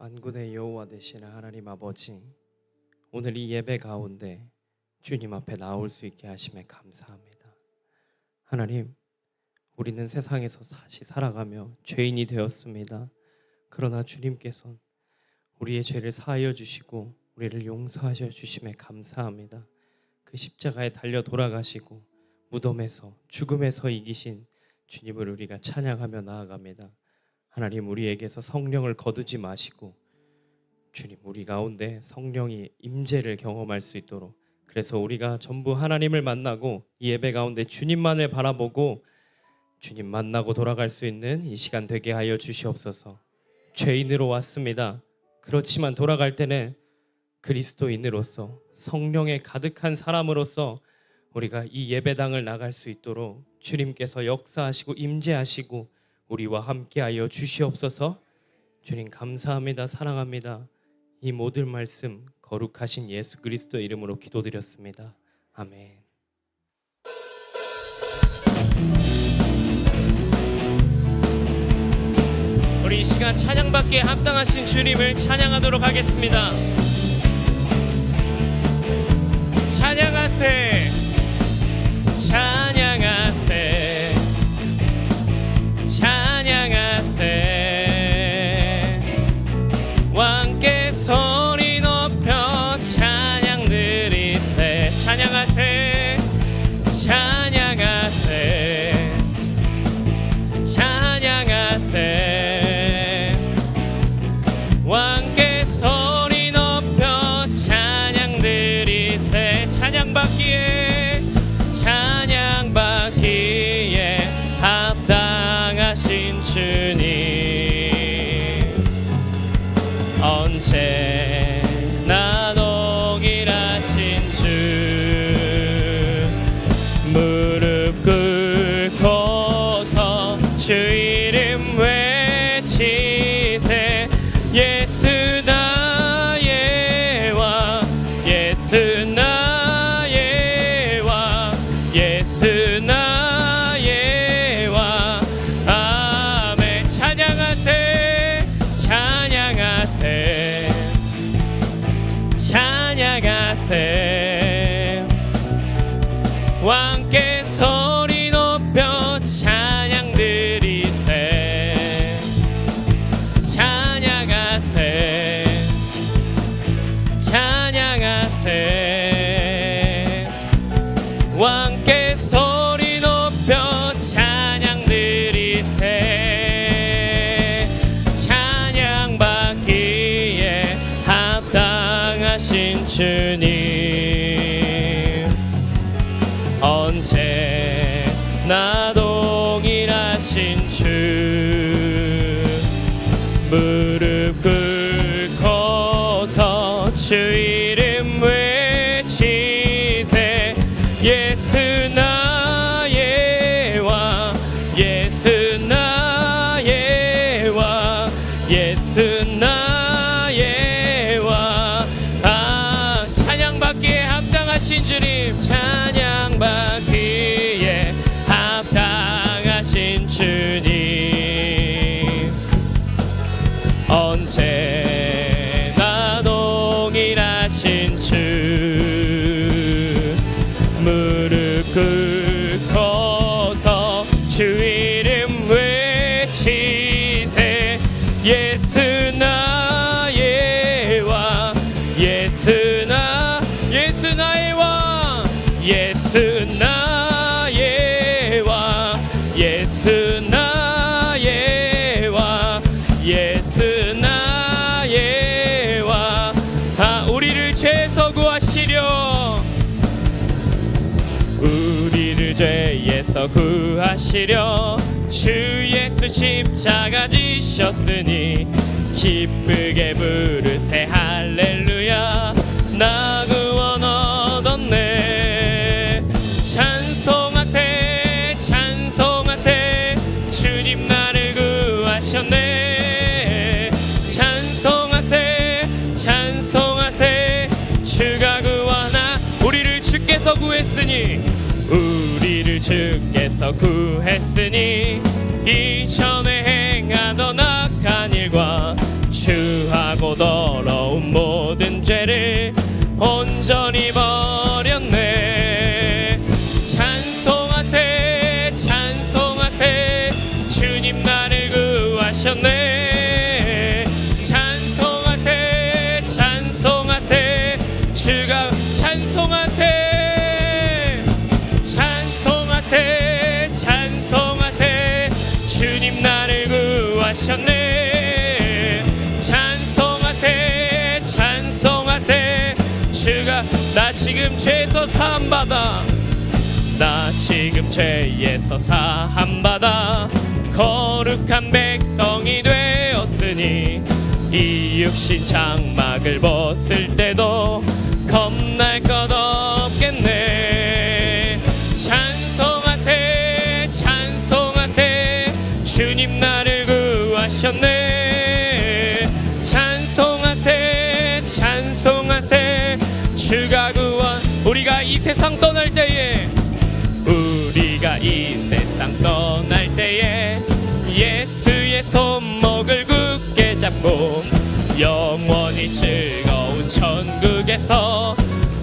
만군의 여호와 되시는 하나님 아버지, 오늘 이 예배 가운데 주님 앞에 나올 수 있게 하심에 감사합니다. 하나님, 우리는 세상에서 다시 살아가며 죄인이 되었습니다. 그러나 주님께서는 우리의 죄를 사하여 주시고 우리를 용서하여 주심에 감사합니다. 그 십자가에 달려 돌아가시고 무덤에서 죽음에서 이기신 주님을 우리가 찬양하며 나아갑니다. 하나님, 우리에게서 성령을 거두지 마시고 주님, 우리 가운데 성령이 임재를 경험할 수 있도록, 그래서 우리가 전부 하나님을 만나고 이 예배 가운데 주님만을 바라보고 주님 만나고 돌아갈 수 있는 이 시간 되게 하여 주시옵소서. 죄인으로 왔습니다. 그렇지만 돌아갈 때는 그리스도인으로서 성령에 가득한 사람으로서 우리가 이 예배당을 나갈 수 있도록 주님께서 역사하시고 임재하시고 우리와 함께하여 주시옵소서. 주님 감사합니다. 사랑합니다. 이 모든 말씀 거룩하신 예수 그리스도의 이름으로 기도드렸습니다. 아멘. 우리 이 시간 찬양받기에 합당하신 주님을 찬양하도록 하겠습니다. 찬양하세, 찬양하세, 찬양하세. 왕께 소리 높여 찬양 드리세. 찬양하세, 찬양하세, 찬양하세. 왕께 소리 높여 찬양 드리세. 찬양받기에, 찬양받기에 합당하신 주님, 언제나 동일하신 주, 무릎 꿇고서 주 이름 외치세. 예수 나의 왕, 예수 나의 왕, 예수 나의 왕. 아멘. 찬양하세, 찬양하세, 찬양하세. 왕께 소리 높여 찬양 드리세. 찬양하세, 찬양하세. 왕께 소리 높여 찬양 드리세. 찬양받기에 합당하신 주님, 언제나 동일하신 주, 무릎 꿇고서 주 이름 외치세. 예수 나의 왕, 예수 나의 왕, 예수 나의 왕. 아, 찬양받기에 합당하신 주님, 찬양받기에 합당하신 주님, 언제나 동일하신 주, 무릎 꿇고서 주 이름 외치세. 예수 나의 왕, 예수 나의 왕, 예수 나의 왕, 예수 나의 왕, 예수 나의 왕. 아, 우리를 죄에서 구하시려, 우리를 죄에서 구하시려 주 예수 십자가 지셨으니 기쁘게 부르세. 할렐루야. 나 구원 얻었네. 찬송하세, 찬송하세. 주님 나를 구하셨네. 찬송하세, 찬송하세. 주가 구하나 우리를 주께서 구했으니, 우리를 주께서 구했으니 이전에 행하던 악한 일과 주하고 구하셨네. 찬송하세 찬송하세 주가 찬송하세 찬송하세 찬송하세 주님 나를 구하셨네. 찬송하세 찬송하세 주가 나 지금 죄에서 사함받아 나 지금 죄에서 사함받아 거룩한 백성이 되었으니 이 육신 장막을 벗을 때도 겁날 것 없겠네. 찬송하세 찬송하세 주님 나를 구하셨네. 찬송하세 찬송하세 주가 구원. 우리가 이 세상 떠날 때에 우리가 이 세상 떠날 때에 예수의 손목을 굳게 잡고 영원히 즐거운 천국에서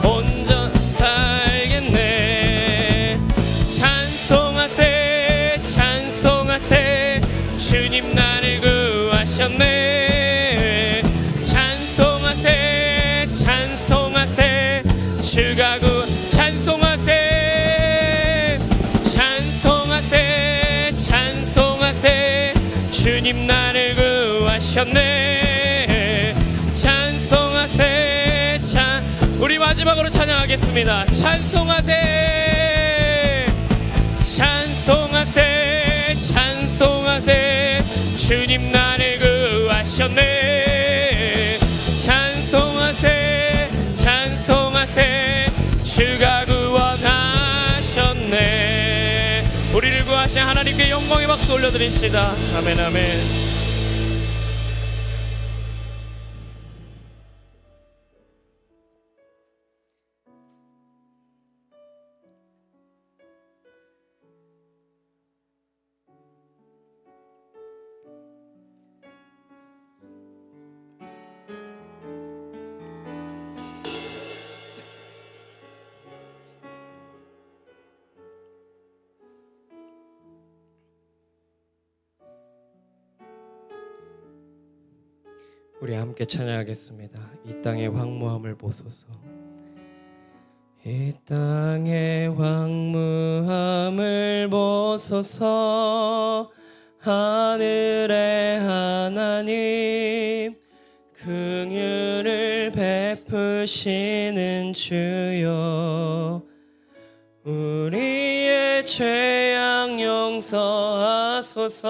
온전 살겠네. 찬송하세 찬송하세 주님 나를 구하셨네. 찬송하세 찬송하세 주가 구 찬송하세 찬송하세 찬송하세 주님 나를 구하셨네. 찬송하세 찬 우리 마지막으로 찬양하겠습니다. 찬송하세 찬송하세 찬송하세 주님 나를 구하셨네. 찬송하세 찬송하세 주가 구원하셨네. 우리를 구하신 하나님께 영광의 박수 올려드립시다. 아멘 아멘. 우리 함께 찬양하겠습니다. 이 땅의 황무함을 보소서. 이 땅의 황무함을 보소서. 하늘의 하나님 긍휼을 베푸시는 주여 우리의 죄악 용서하소서.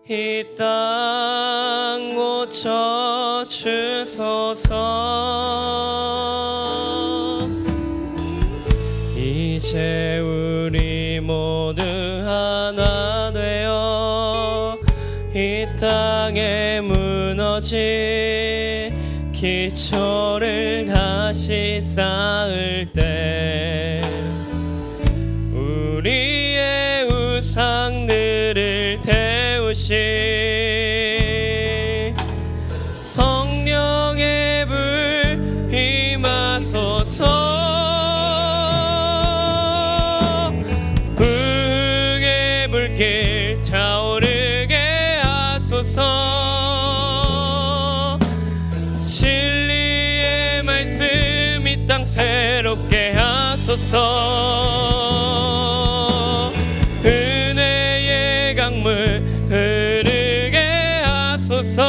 이 땅 고쳐 주소서. 이제 우리 모두 하나 되어 이 땅에 무너진 기초를 다시 쌓을 때 우리의 우상들을 성령의 불 임하소서. 흥의 불길 타오르게 하소서. 진리의 말씀 이 땅 새롭게 하소서. 은혜의 강물 흐르게 하소서.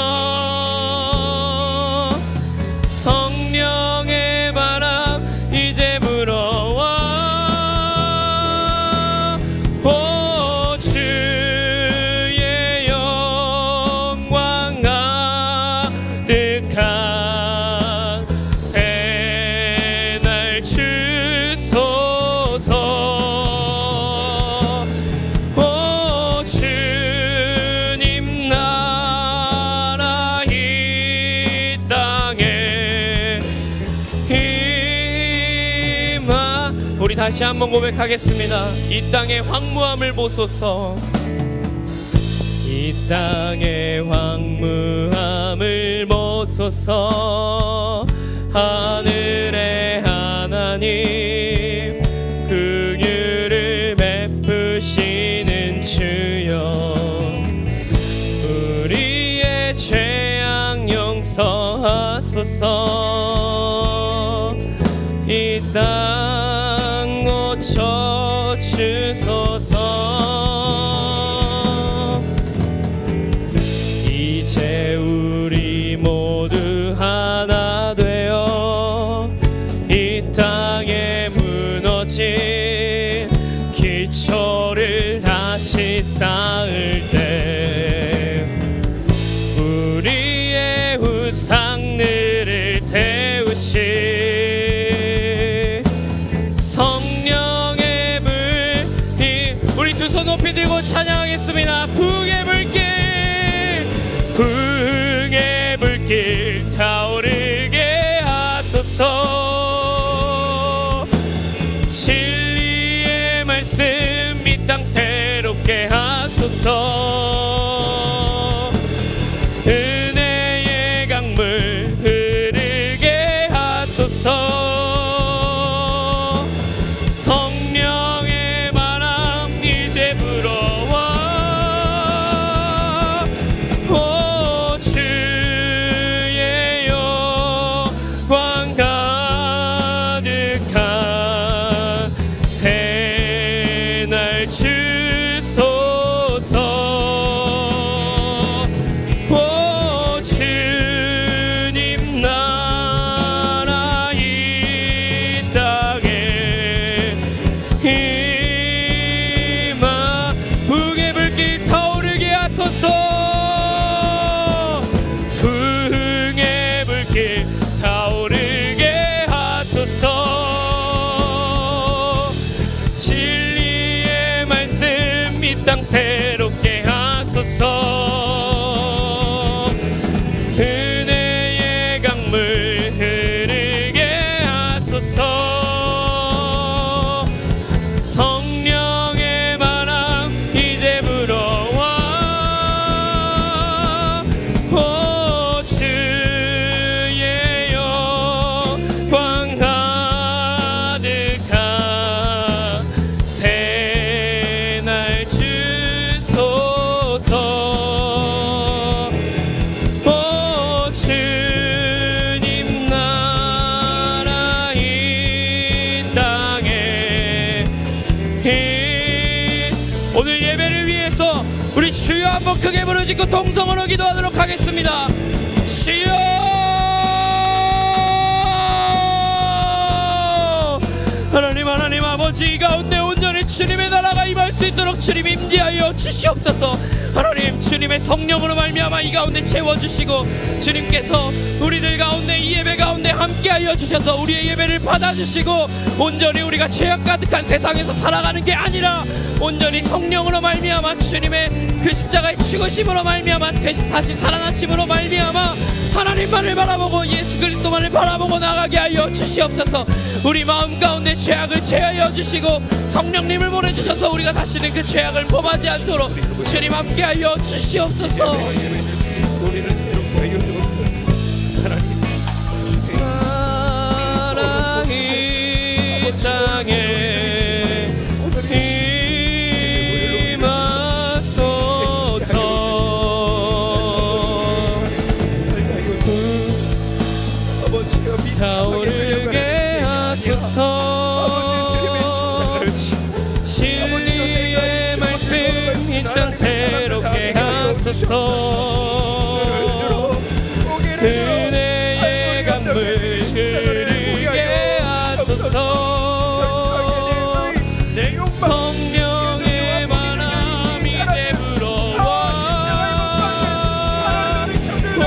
성령의 바람 이제 불어와. 오 주의 영광 가득한 새날 주소서. 오 주님 나라 이 땅에 임하. 우리 다시 한번 고백하겠습니다. 이 땅의 황무함을 보소서. 이 땅의 황무함을 보소서. 하늘의 하나님 긍휼을 베푸시는 주여 하소서. 이 땅 고쳐주소서. 이제 우리 모두 하나 되어 이 땅에 무너진 기초를 다시 쌓을 때 우리의 우상들을 태우시 성령의 불이 우리 두 손 높이 들고 찬양하겠습니다. 부흥의 불길 부흥의 불길 타오르게 하소서. 진리의 말씀 이 땅 새롭게 하소서. 은혜의 강물 흐르게 하소서. 성령의 바람 이제 불어와 오 주의 영광 가득한 새날 주소서. 오 주님 나라 이 땅에 임하 부흥의 불길 타오르게 하소서. 부흥의 불길 타오르게 하소서. 진리의 말씀 이 땅 새롭게 하소서. 은혜의 강물 흐르게 하소서. 성령의 바람 이제 불어와 오 주의 영광 가득한 새날 주소서. 오 주님 나라 이 땅에 오늘 예배를 위해서 우리 주여 한번 크게 부르짖고 동성으로 기도하도록 하겠습니다. 주여 하나님 아버지 이 가운데 온전히 주님의 나라가 임할 수 있도록 주님 임재하여 주시옵소서. 하나님 주님의 성령으로 말미암아 이 가운데 채워주시고 주님께서 우리들 가운데 이 예배 가운데 함께하여 주셔서 우리의 예배를 받아주시고 온전히 우리가 죄악 가득한 세상에서 살아가는 게 아니라 온전히 성령으로 말미암아 주님의 그 십자가의 죽으심으로 말미암아 다시 살아나심으로 말미암아 하나님만을 바라보고 예수 그리스도만을 바라보고 나가게 하여 주시옵소서. 우리 마음 가운데 죄악을 제하여 주시고 성령님을 보내주셔서 우리가 다시는 그 죄악을 범하지 않도록 주님 함께하여 주시옵소서. 우리를 새롭게 하여 주옵소서. 하나님 나라 이 땅에 타오르게 하소서. 진리의 말씀 이 땅 새롭게 하소서. 은혜의 강물 흐르게 하소서. 성령의 바람 이제 불어와 주소서.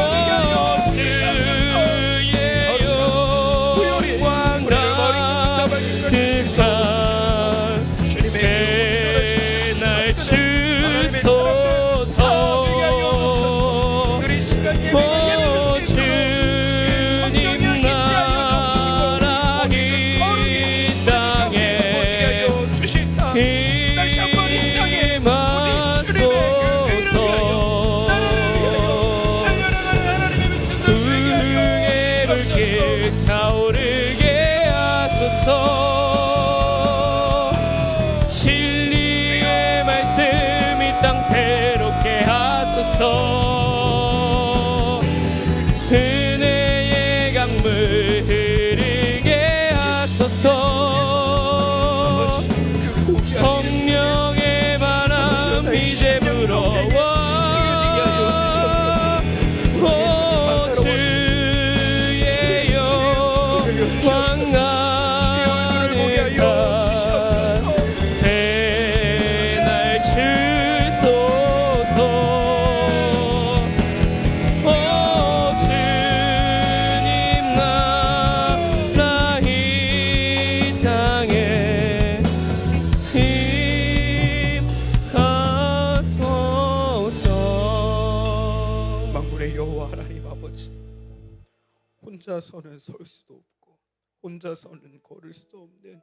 혼자서는 설 수도 없고 혼자서는 걸을 수도 없는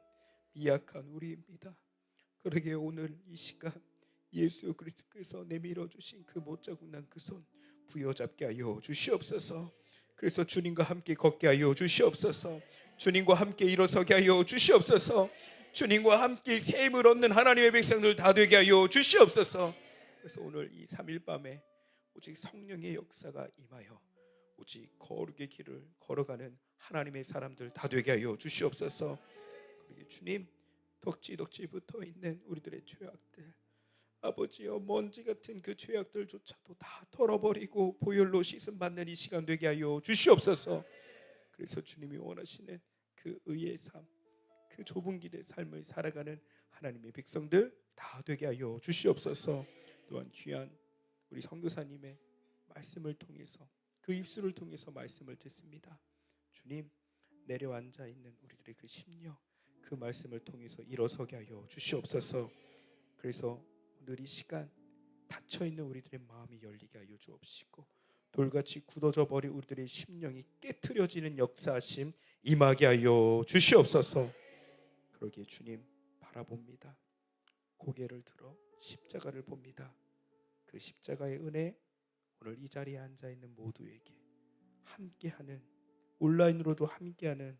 미약한 우리입니다. 그러게 오늘 이 시간 예수 그리스도께서 내밀어 주신 그 못자국난 그 손 부여잡게 하여 주시옵소서. 그래서 주님과 함께 걷게 하여 주시옵소서. 주님과 함께 일어서게 하여 주시옵소서. 주님과 함께 새 힘을 얻는 하나님의 백성들 다 되게 하여 주시옵소서. 그래서 오늘 이 3일 밤에 오직 성령의 역사가 임하여 오직 거룩의 길을 걸어가는 하나님의 사람들 다 되게 하여 주시옵소서. 그러게 주님, 덕지 붙어있는 우리들의 죄악들, 아버지여 먼지 같은 그 죄악들조차도 다 털어버리고 보혈로 씻음받는 이 시간 되게 하여 주시옵소서. 그래서 주님이 원하시는 그 의의 삶, 그 좁은 길의 삶을 살아가는 하나님의 백성들 다 되게 하여 주시옵소서. 또한 귀한 우리 선교사님의 말씀을 통해서 그 입술을 통해서 말씀을 듣습니다. 주님, 내려앉아 있는 우리들의 그 심령, 그 말씀을 통해서 일어서게 하여 주시옵소서. 그래서 오늘 이 시간 닫혀있는 우리들의 마음이 열리게 하여 주옵시고 돌같이 굳어져 버린 우리들의 심령이 깨트려지는 역사하심 임하게 하여 주시옵소서. 그러기에 주님 바라봅니다. 고개를 들어 십자가를 봅니다. 그 십자가의 은혜 오늘 이 자리에 앉아있는 모두에게 함께하는, 온라인으로도 함께하는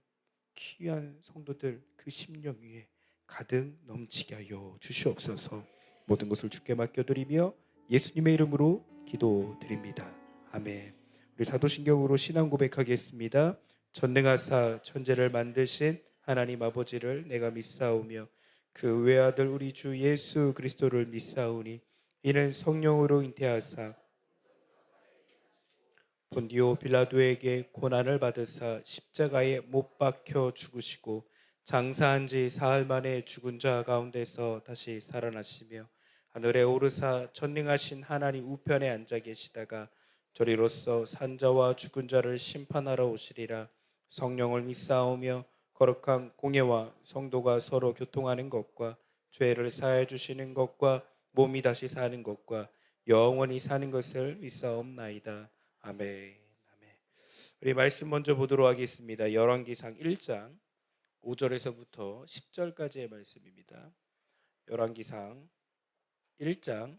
귀한 성도들 그 심령 위에 가득 넘치게 하여 주시옵소서. 모든 것을 주께 맡겨드리며 예수님의 이름으로 기도드립니다. 아멘. 우리 사도신경으로 신앙 고백하겠습니다. 전능하사 천지를 만드신 하나님 아버지를 내가 믿사오며 그 외아들 우리 주 예수 그리스도를 믿사오니 이는 성령으로 잉태하사 본디오 빌라도에게 고난을 받으사 십자가에 못 박혀 죽으시고 장사한 지 사흘 만에 죽은 자 가운데서 다시 살아나시며 하늘에 오르사 전능하신 하나님 우편에 앉아 계시다가 저리로서 산자와 죽은 자를 심판하러 오시리라. 성령을 믿사오며 거룩한 공예와 성도가 서로 교통하는 것과 죄를 사해 주시는 것과 몸이 다시 사는 것과 영원히 사는 것을 믿사옵나이다. 아멘. 아멘. 우리 말씀 먼저 보도록 하겠습니다. 열왕기상 1장 5절에서부터 10절까지의 말씀입니다. 열왕기상 1장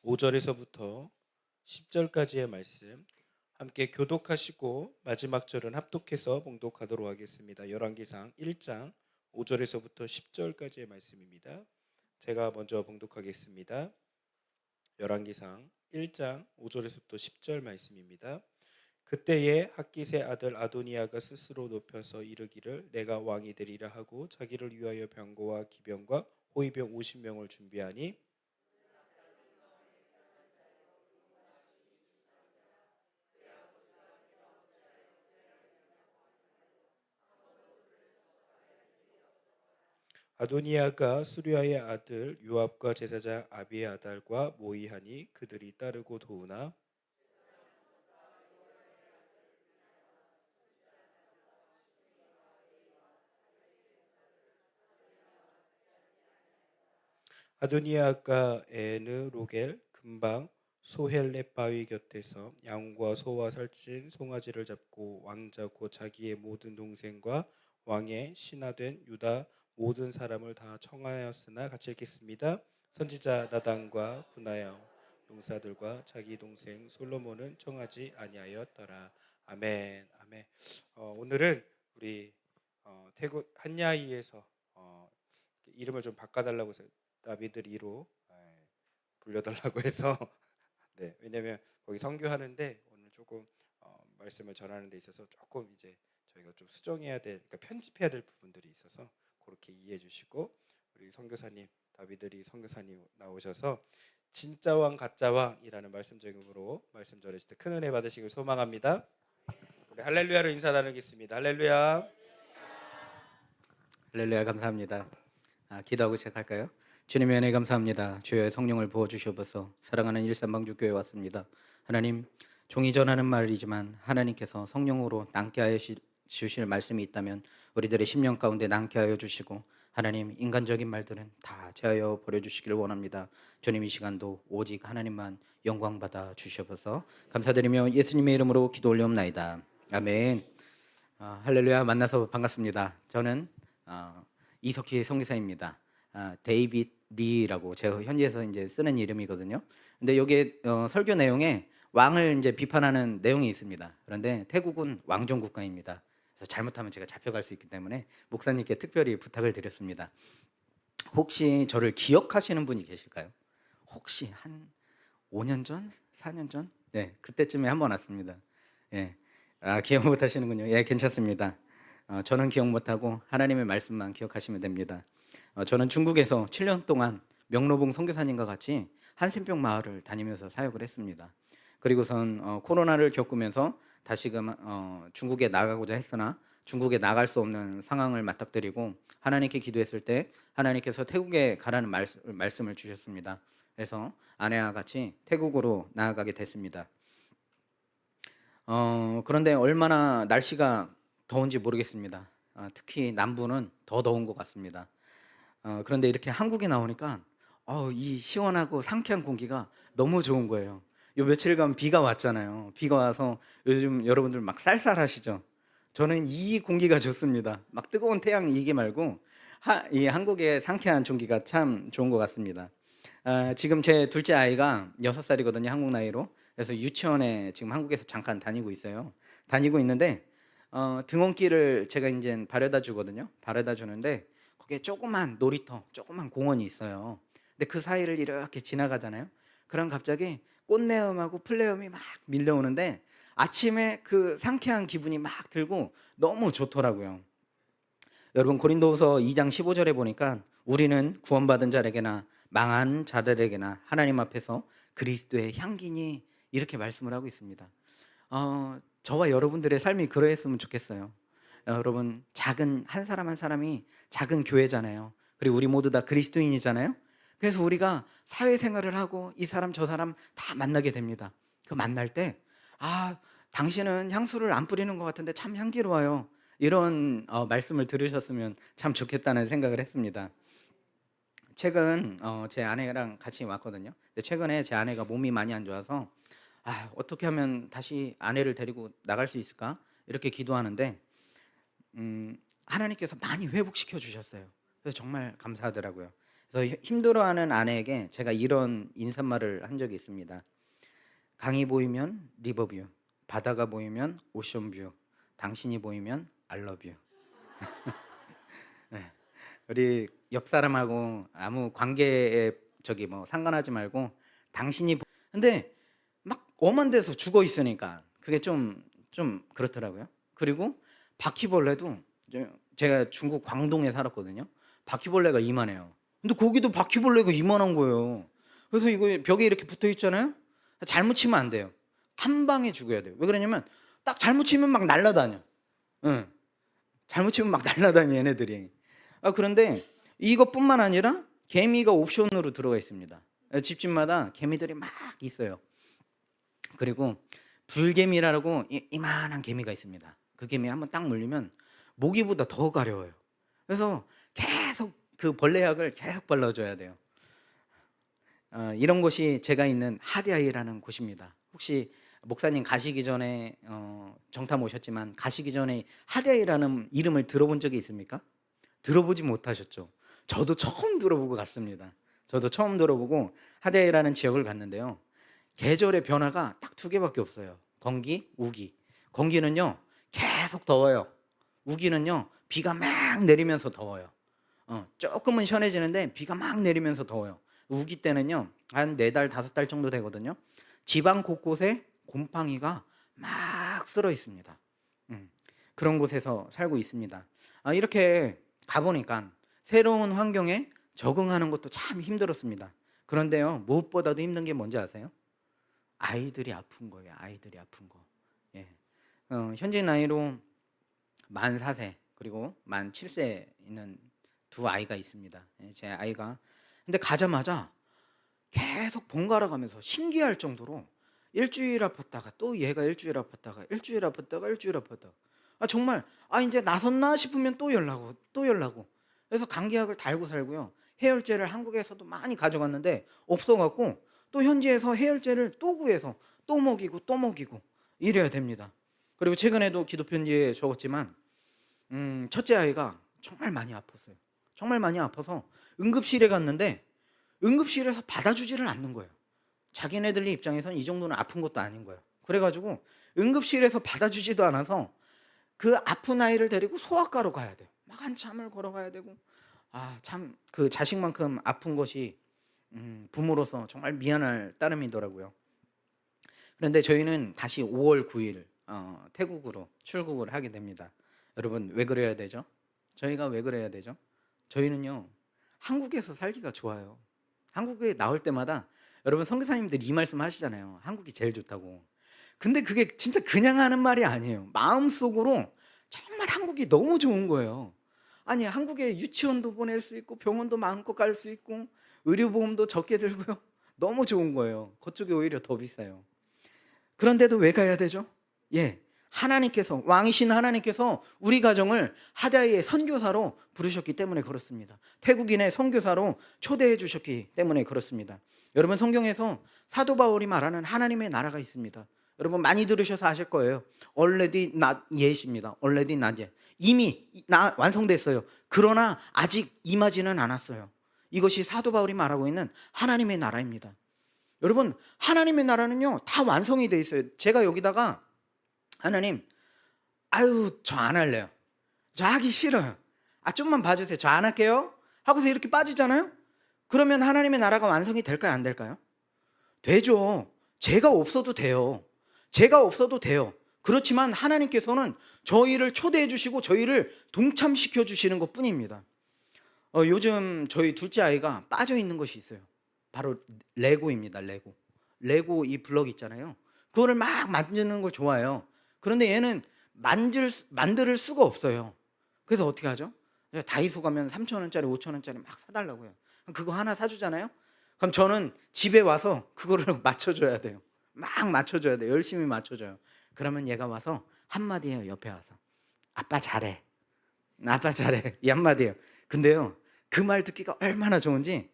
5절에서부터 10절까지의 말씀 함께 교독하시고 마지막 절은 합독해서 봉독하도록 하겠습니다. 열왕기상 1장 5절에서부터 10절까지의 말씀입니다. 제가 먼저 봉독하겠습니다. 열왕기상 1장 5절에서부터 10절 말씀입니다. 그때에 학깃의 아들 아도니아가 스스로 높여서 이르기를 내가 왕이 되리라 하고 자기를 위하여 병거와 기병과 호위병 50명을 준비하니 아도니아가 수리아의 아들 요압과 제사장 아비아달과 모의하니 그들이 따르고 도우나 아도니아가 에느 로겔 근방 소헬렛 바위 곁에서 양과 소와 살찐 송아지를 잡고 왕자 곧 자기의 모든 동생과 왕의 신하된 유다 모든 사람을 다 청하였으나 같이 읽겠습니다. 선지자 나단과 분하여 용사들과 자기 동생 솔로몬은 청하지 아니하였더라. 아멘. 아멘. 오늘은 우리 태국 한야이에서 이름을 좀 바꿔달라고 해서 다비드 리로 불려달라고 해서 네, 왜냐면 거기 선교하는데 오늘 조금 말씀을 전하는 데 있어서 조금 이제 저희가 좀 수정해야 될, 그러니까 편집해야 될 부분들이 있어서 그렇게 이해해 주시고 우리 선교사님 다비드리 선교사님 나오셔서 진짜 왕 가짜 왕이라는 말씀 적용으로 말씀 전하실 때 큰 은혜 받으시길 소망합니다. 우리 할렐루야로 인사 나누겠습니다. 할렐루야. 할렐루야. 감사합니다. 기도하고 시작할까요? 주님의 은혜 감사합니다. 주의 성령을 부어주시옵소서. 사랑하는 일산방주교회 왔습니다. 하나님, 종이 전하는 말이지만 하나님께서 성령으로 낭게 하여 주실 말씀이 있다면 우리들의 심령 가운데 낭게 하여 주시고 하나님, 인간적인 말들은 다 제하여 버려주시길 원합니다. 주님, 이 시간도 오직 하나님만 영광받아 주시옵소서. 감사드리며 예수님의 이름으로 기도 올려옵나이다. 아멘. 할렐루야. 만나서 반갑습니다. 저는 이석희 선교사입니다. 데이빗 리라고 제가 현지에서 이제 쓰는 이름이거든요. 근데 여기에 설교 내용에 왕을 이제 비판하는 내용이 있습니다. 그런데 태국은 왕정 국가입니다. 그래서 잘못하면 제가 잡혀갈 수 있기 때문에 목사님께 특별히 부탁을 드렸습니다. 혹시 저를 기억하시는 분이 계실까요? 혹시 한 5년 전, 4년 전, 네, 그때쯤에 한번 왔습니다. 예, 기억 못 하시는군요. 예, 괜찮습니다. 저는 기억 못하고 하나님의 말씀만 기억하시면 됩니다. 저는 중국에서 7년 동안 명로봉 선교사님과 같이 한센병 마을을 다니면서 사역을 했습니다. 그리고선 코로나를 겪으면서 다시금 중국에 나가고자 했으나 중국에 나갈 수 없는 상황을 맞닥뜨리고 하나님께 기도했을 때 하나님께서 태국에 가라는 말씀을 주셨습니다. 그래서 아내와 같이 태국으로 나아가게 됐습니다. 그런데 얼마나 날씨가 더운지 모르겠습니다. 특히 남부는 더 더운 것 같습니다. 그런데 이렇게 한국에 나오니까 이 시원하고 상쾌한 공기가 너무 좋은 거예요. 요 며칠간 비가 왔잖아요. 비가 와서 요즘 여러분들 막 쌀쌀하시죠? 저는 이 공기가 좋습니다. 막 뜨거운 태양 이게 말고 이 한국의 상쾌한 공기가 참 좋은 것 같습니다. 지금 제 둘째 아이가 6살이거든요. 한국 나이로. 그래서 유치원에 지금 한국에서 잠깐 다니고 있어요. 다니고 있는데 등원길을 제가 이제 바래다 주거든요. 바래다 주는데 거기에 조그만 놀이터, 조그만 공원이 있어요. 근데 그 사이를 이렇게 지나가잖아요. 그럼 갑자기 꽃내음하고 풀내음이 막 밀려오는데 아침에 그 상쾌한 기분이 막 들고 너무 좋더라고요. 여러분 고린도후서 2장 15절에 보니까 우리는 구원받은 자에게나 망한 자들에게나 하나님 앞에서 그리스도의 향기니 이렇게 말씀을 하고 있습니다. 저와 여러분들의 삶이 그러했으면 좋겠어요. 여러분 작은 한 사람 한 사람이 작은 교회잖아요. 그리고 우리 모두 다 그리스도인이잖아요. 그래서 우리가 사회생활을 하고 이 사람 저 사람 다 만나게 됩니다. 그 만날 때 당신은 향수를 안 뿌리는 것 같은데 참 향기로워요. 이런 말씀을 들으셨으면 참 좋겠다는 생각을 했습니다. 최근 제 아내랑 같이 왔거든요. 근데 최근에 제 아내가 몸이 많이 안 좋아서 어떻게 하면 다시 아내를 데리고 나갈 수 있을까? 이렇게 기도하는데 하나님께서 많이 회복시켜 주셨어요. 그래서 정말 감사하더라고요. 그래서 힘들어하는 아내에게 제가 이런 인사말을 한 적이 있습니다. 강이 보이면 리버뷰, 바다가 보이면 오션뷰, 당신이 보이면 알러뷰. 네. 우리 옆 사람하고 아무 관계에 상관하지 말고 당신이 근데 막 엄한 데서 죽어 있으니까 그게 좀 그렇더라고요. 그리고 바퀴벌레도 제가 중국 광동에 살았거든요. 바퀴벌레가 이만해요. 근데 거기도 바퀴벌레가 이만한 거예요. 그래서 이거 벽에 이렇게 붙어 있잖아요. 잘못 치면 안 돼요. 한 방에 죽어야 돼요. 왜 그러냐면 딱 잘못 치면 막 날아다녀. 응. 잘못 치면 막 날아다녀 얘네들이. 그런데 이것뿐만 아니라 개미가 옵션으로 들어가 있습니다. 집집마다 개미들이 막 있어요. 그리고 불개미라고 이만한 개미가 있습니다. 그 개미 한번 딱 물리면 모기보다 더 가려워요. 그래서 계속 그 벌레약을 계속 발라줘야 돼요. 이런 곳이 제가 있는 하디아이라는 곳입니다. 혹시 목사님 가시기 전에 정탐 오셨지만 가시기 전에 하디아이라는 이름을 들어본 적이 있습니까? 들어보지 못하셨죠? 저도 처음 들어보고 갔습니다. 저도 처음 들어보고 하디아이라는 지역을 갔는데요. 계절의 변화가 딱 2개밖에 없어요. 건기, 우기. 건기는요 계속 더워요. 우기는요 비가 막 내리면서 더워요. 조금은 시원해지는데 비가 막 내리면서 더워요. 우기 때는요 한 4달, 5달 정도 되거든요. 지방 곳곳에 곰팡이가 막 쓸어 있습니다. 그런 곳에서 살고 있습니다. 이렇게 가보니까 새로운 환경에 적응하는 것도 참 힘들었습니다. 그런데요 무엇보다도 힘든 게 뭔지 아세요? 아이들이 아픈 거예요. 아이들이 아픈 거. 예. 현재 나이로 만 4세 그리고 만 7세 있는 2 아이가 있습니다. 제 아이가. 근데 가자마자 계속 번갈아 가면서 신기할 정도로 일주일 아팠다가 또 얘가 일주일 아팠다가 일주일 아팠다가 일주일 아팠다가 정말 이제 나섰나 싶으면 또 열나고 그래서 감기약을 달고 살고요. 해열제를 한국에서도 많이 가져갔는데 없어갖고 또 현지에서 해열제를 또 구해서 또 먹이고 이래야 됩니다. 그리고 최근에도 기도 편지에 적었지만 첫째 아이가 정말 많이 아팠어요. 정말 많이 아파서 응급실에 갔는데 응급실에서 받아주지를 않는 거예요. 자기네들 입장에서는 이 정도는 아픈 것도 아닌 거예요. 그래가지고 응급실에서 받아주지도 않아서 그 아픈 아이를 데리고 소아과로 가야 돼요. 막 한참을 걸어가야 되고, 참 그 자식만큼 아픈 것이 부모로서 정말 미안할 따름이더라고요. 그런데 저희는 다시 5월 9일 태국으로 출국을 하게 됩니다. 여러분, 왜 그래야 되죠? 저희가 왜 그래야 되죠? 저희는요, 한국에서 살기가 좋아요. 한국에 나올 때마다 여러분, 선교사님들이 이 말씀 하시잖아요. 한국이 제일 좋다고. 근데 그게 진짜 그냥 하는 말이 아니에요. 마음속으로 정말 한국이 너무 좋은 거예요. 아니, 한국에 유치원도 보낼 수 있고 병원도 마음껏 갈 수 있고 의료보험도 적게 들고요. 너무 좋은 거예요. 그쪽이 오히려 더 비싸요. 그런데도 왜 가야 되죠? 하나님께서, 왕이신 하나님께서 우리 가정을 하다이의 선교사로 부르셨기 때문에 그렇습니다. 태국인의 선교사로 초대해 주셨기 때문에 그렇습니다. 여러분, 성경에서 사도 바울이 말하는 하나님의 나라가 있습니다. 여러분, 많이 들으셔서 아실 거예요. Already not yet입니다. Already not yet. 이미 완성됐어요. 그러나 아직 임하지는 않았어요. 이것이 사도 바울이 말하고 있는 하나님의 나라입니다. 여러분, 하나님의 나라는요, 다 완성이 돼 있어요. 제가 여기다가 하나님, 저 안 할래요. 저 하기 싫어요. 좀만 봐주세요. 저 안 할게요. 하고서 이렇게 빠지잖아요. 그러면 하나님의 나라가 완성이 될까요? 안 될까요? 되죠. 제가 없어도 돼요. 제가 없어도 돼요. 그렇지만 하나님께서는 저희를 초대해 주시고 저희를 동참시켜 주시는 것 뿐입니다. 요즘 저희 둘째 아이가 빠져 있는 것이 있어요. 바로 레고입니다. 레고 이 블럭 있잖아요. 그거를 막 만드는 걸 좋아해요. 그런데 얘는 만들 수가 없어요. 그래서 어떻게 하죠? 다이소 가면 3,000원짜리 5,000원짜리 막 사달라고요. 그거 하나 사주잖아요. 그럼 저는 집에 와서 그거를 맞춰줘야 돼요. 막 맞춰줘야 돼요. 열심히 맞춰줘요. 그러면 얘가 와서 한마디 해요. 옆에 와서, 아빠 잘해, 아빠 잘해, 이 한마디예요. 근데요, 그 말 듣기가 얼마나 좋은지,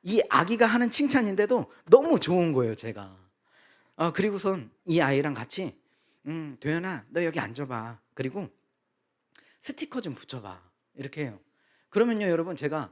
이 아기가 하는 칭찬인데도 너무 좋은 거예요, 제가. 그리고선 이 아이랑 같이 도연아, 너 여기 앉아봐. 그리고 스티커 좀 붙여봐. 이렇게 해요. 그러면요, 여러분, 제가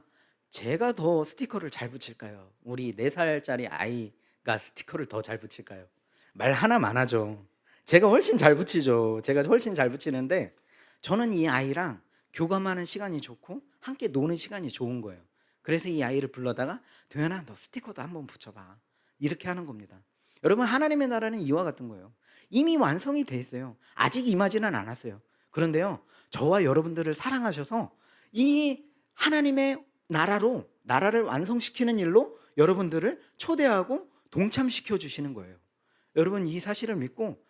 더 스티커를 잘 붙일까요? 우리 4살짜리 아이가 스티커를 더 잘 붙일까요? 말 하나만 하죠. 제가 훨씬 잘 붙이죠. 제가 훨씬 잘 붙이는데, 저는 이 아이랑 교감하는 시간이 좋고 함께 노는 시간이 좋은 거예요. 그래서 이 아이를 불러다가 도연아, 너 스티커도 한번 붙여봐. 이렇게 하는 겁니다. 여러분, 하나님의 나라는 이와 같은 거예요. 이미 완성이 돼 있어요. 아직 임하지는 않았어요. 그런데요, 저와 여러분들을 사랑하셔서 이 하나님의 나라를 완성시키는 일로 여러분들을 초대하고 동참시켜 주시는 거예요. 여러분, 이 사실을 믿고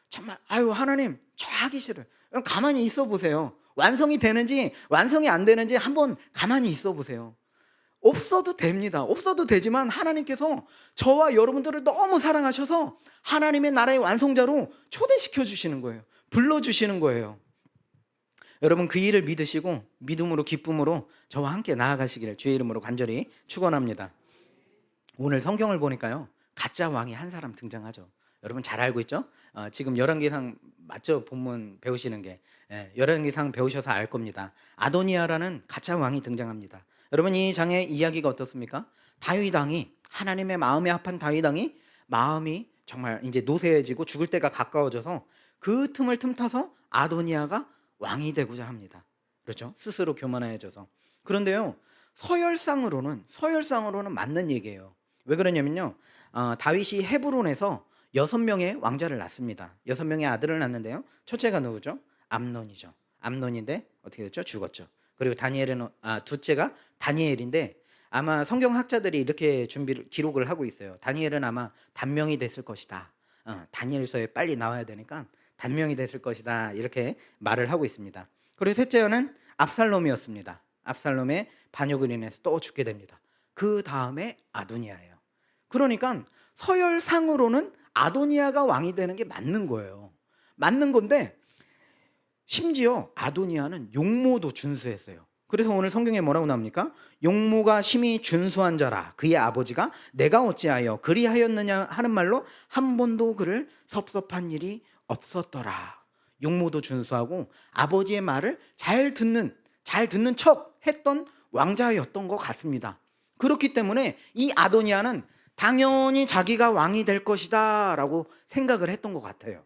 정말 하나님, 저 하기 싫어요. 가만히 있어 보세요. 완성이 되는지 완성이 안 되는지 한번 가만히 있어 보세요. 없어도 됩니다. 없어도 되지만 하나님께서 저와 여러분들을 너무 사랑하셔서 하나님의 나라의 완성자로 초대시켜 주시는 거예요. 불러주시는 거예요. 여러분, 그 일을 믿으시고 믿음으로 기쁨으로 저와 함께 나아가시기를 주의 이름으로 간절히 축원합니다. 오늘 성경을 보니까요, 가짜 왕이 한 사람 등장하죠. 여러분 잘 알고 있죠? 지금 열왕기상 맞죠? 본문 배우시는 게 열왕기상 배우셔서 알 겁니다. 아도니아라는 가짜 왕이 등장합니다. 여러분, 이 장의 이야기가 어떻습니까? 다윗 왕이, 하나님의 마음에 합한 다윗 왕이 마음이 정말 이제 노쇠해지고 죽을 때가 가까워져서 그 틈을 틈타서 아도니아가 왕이 되고자 합니다. 그렇죠? 스스로 교만해져서. 그런데요, 서열상으로는 맞는 얘기예요. 왜 그러냐면요, 다윗이 헤브론에서 6명의 왕자를 낳습니다. 6명의 아들을 낳는데요, 첫째가 누구죠? 암논이죠. 암논인데 어떻게 됐죠? 죽었죠. 그리고 둘째가 다니엘인데, 아마 성경학자들이 이렇게 기록을 하고 있어요. 다니엘은 아마 단명이 됐을 것이다. 다니엘서에 빨리 나와야 되니까 단명이 됐을 것이다. 이렇게 말을 하고 있습니다. 그리고 셋째는 압살롬이었습니다. 압살롬의 반역을 인해서 또 죽게 됩니다. 그 다음에 아도니아예요. 그러니까 서열상으로는 아도니아가 왕이 되는 게 맞는 거예요. 맞는 건데, 심지어 아도니아는 용모도 준수했어요. 그래서 오늘 성경에 뭐라고 나옵니까? 용모가 심히 준수한 자라. 그의 아버지가 내가 어찌하여 그리하였느냐 하는 말로 한 번도 그를 섭섭한 일이 없었더라. 용모도 준수하고 아버지의 말을 잘 듣는 척 했던 왕자였던 것 같습니다. 그렇기 때문에 이 아도니아는 당연히 자기가 왕이 될 것이다 라고 생각을 했던 것 같아요.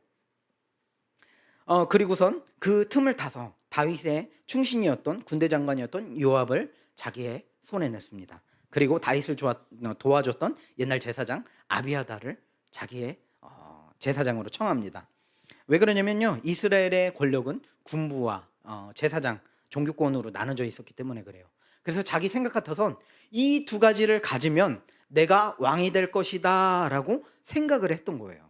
그리고선 그 틈을 타서 다윗의 충신이었던 군대 장관이었던 요압을 자기의 손에 냈습니다. 그리고 다윗을 도와줬던 옛날 제사장 아비아다를 자기의 제사장으로 청합니다. 왜 그러냐면요, 이스라엘의 권력은 군부와 제사장, 종교권으로 나눠져 있었기 때문에 그래요. 그래서 자기 생각 같아선 이 두 가지를 가지면 내가 왕이 될 것이다 라고 생각을 했던 거예요.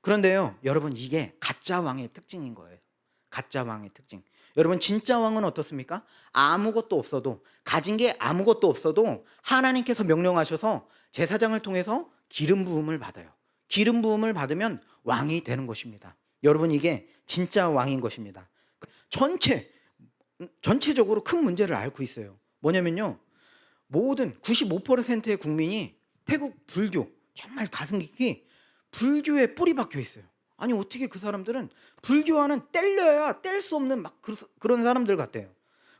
그런데요, 여러분, 이게 가짜 왕의 특징인 거예요. 가짜 왕의 특징. 여러분, 진짜 왕은 어떻습니까? 아무것도 없어도, 가진 게 아무것도 없어도 하나님께서 명령하셔서 제사장을 통해서 기름 부음을 받아요. 기름 부음을 받으면 왕이 되는 것입니다. 여러분, 이게 진짜 왕인 것입니다. 전체적으로 큰 문제를 앓고 있어요. 뭐냐면요, 모든 95%의 국민이 태국 불교, 정말 가슴 깊이 불교에 뿌리 박혀 있어요. 아니, 어떻게 그 사람들은 불교와는 뗄려야 뗄 수 없는 막 그런 사람들 같아요.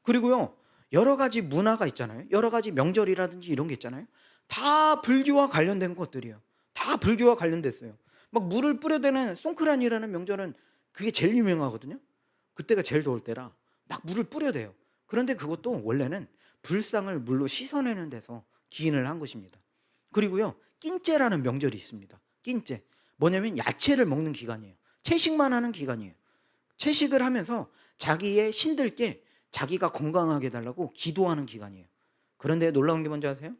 그리고요, 여러 가지 문화가 있잖아요. 여러 가지 명절이라든지 이런 게 있잖아요. 다 불교와 관련된 것들이에요. 다 불교와 관련됐어요. 막 물을 뿌려대는 송크란이라는 명절은 그게 제일 유명하거든요. 그때가 제일 더울 때라 막 물을 뿌려대요. 그런데 그것도 원래는 불상을 물로 씻어내는 데서 기인을 한 것입니다. 그리고요, 낀제라는 명절이 있습니다. 낀제. 뭐냐면 야채를 먹는 기간이에요. 채식만 하는 기간이에요. 채식을 하면서 자기의 신들께 자기가 건강하게 해달라고 기도하는 기간이에요. 그런데 놀라운 게 뭔지 아세요?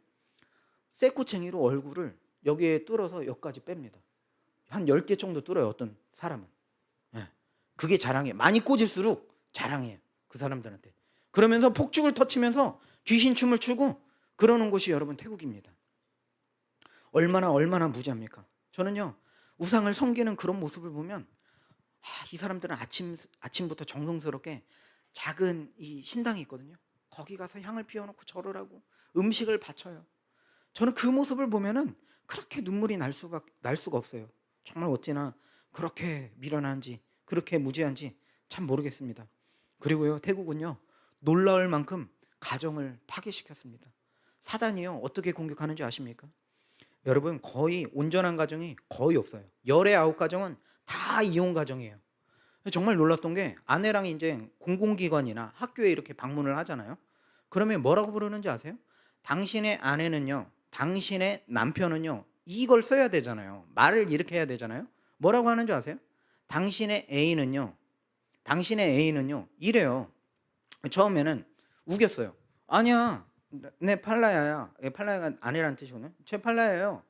쇠꼬챙이로 얼굴을 여기에 뚫어서 여기까지 뺍니다. 한 10개 정도 뚫어요, 어떤 사람은. 그게 자랑이에요. 많이 꽂을수록 자랑이에요, 그 사람들한테. 그러면서 폭죽을 터치면서 귀신춤을 추고 그러는 곳이 여러분 태국입니다. 얼마나 무지합니까? 저는요, 우상을 섬기는 그런 모습을 보면 이 사람들은 아침부터 정성스럽게 작은 이 신당이 있거든요. 거기 가서 향을 피워놓고 절을 하고 음식을 바쳐요. 저는 그 모습을 보면은 그렇게 눈물이 날 수가 없어요. 정말 어찌나 그렇게 미련한지, 그렇게 무지한지 참 모르겠습니다. 그리고요, 태국은요, 놀라울 만큼 가정을 파괴시켰습니다. 사단이요, 어떻게 공격하는지 아십니까? 여러분, 거의 온전한 가정이 거의 없어요. 열의 9가정은 다 이혼 가정이에요. 정말 놀랐던 게, 아내랑 이제 공공기관이나 학교에 이렇게 방문을 하잖아요. 그러면 뭐라고 부르는지 아세요? 당신의 아내는요, 당신의 남편은요, 이걸 써야 되잖아요. 말을 이렇게 해야 되잖아요. 뭐라고 하는 줄 아세요? 당신의 애인은요 이래요. 처음에는 우겼어요. 아니야, 내 팔라야야. 팔라야가 아내라는 뜻이거든요. 제 팔라야예요.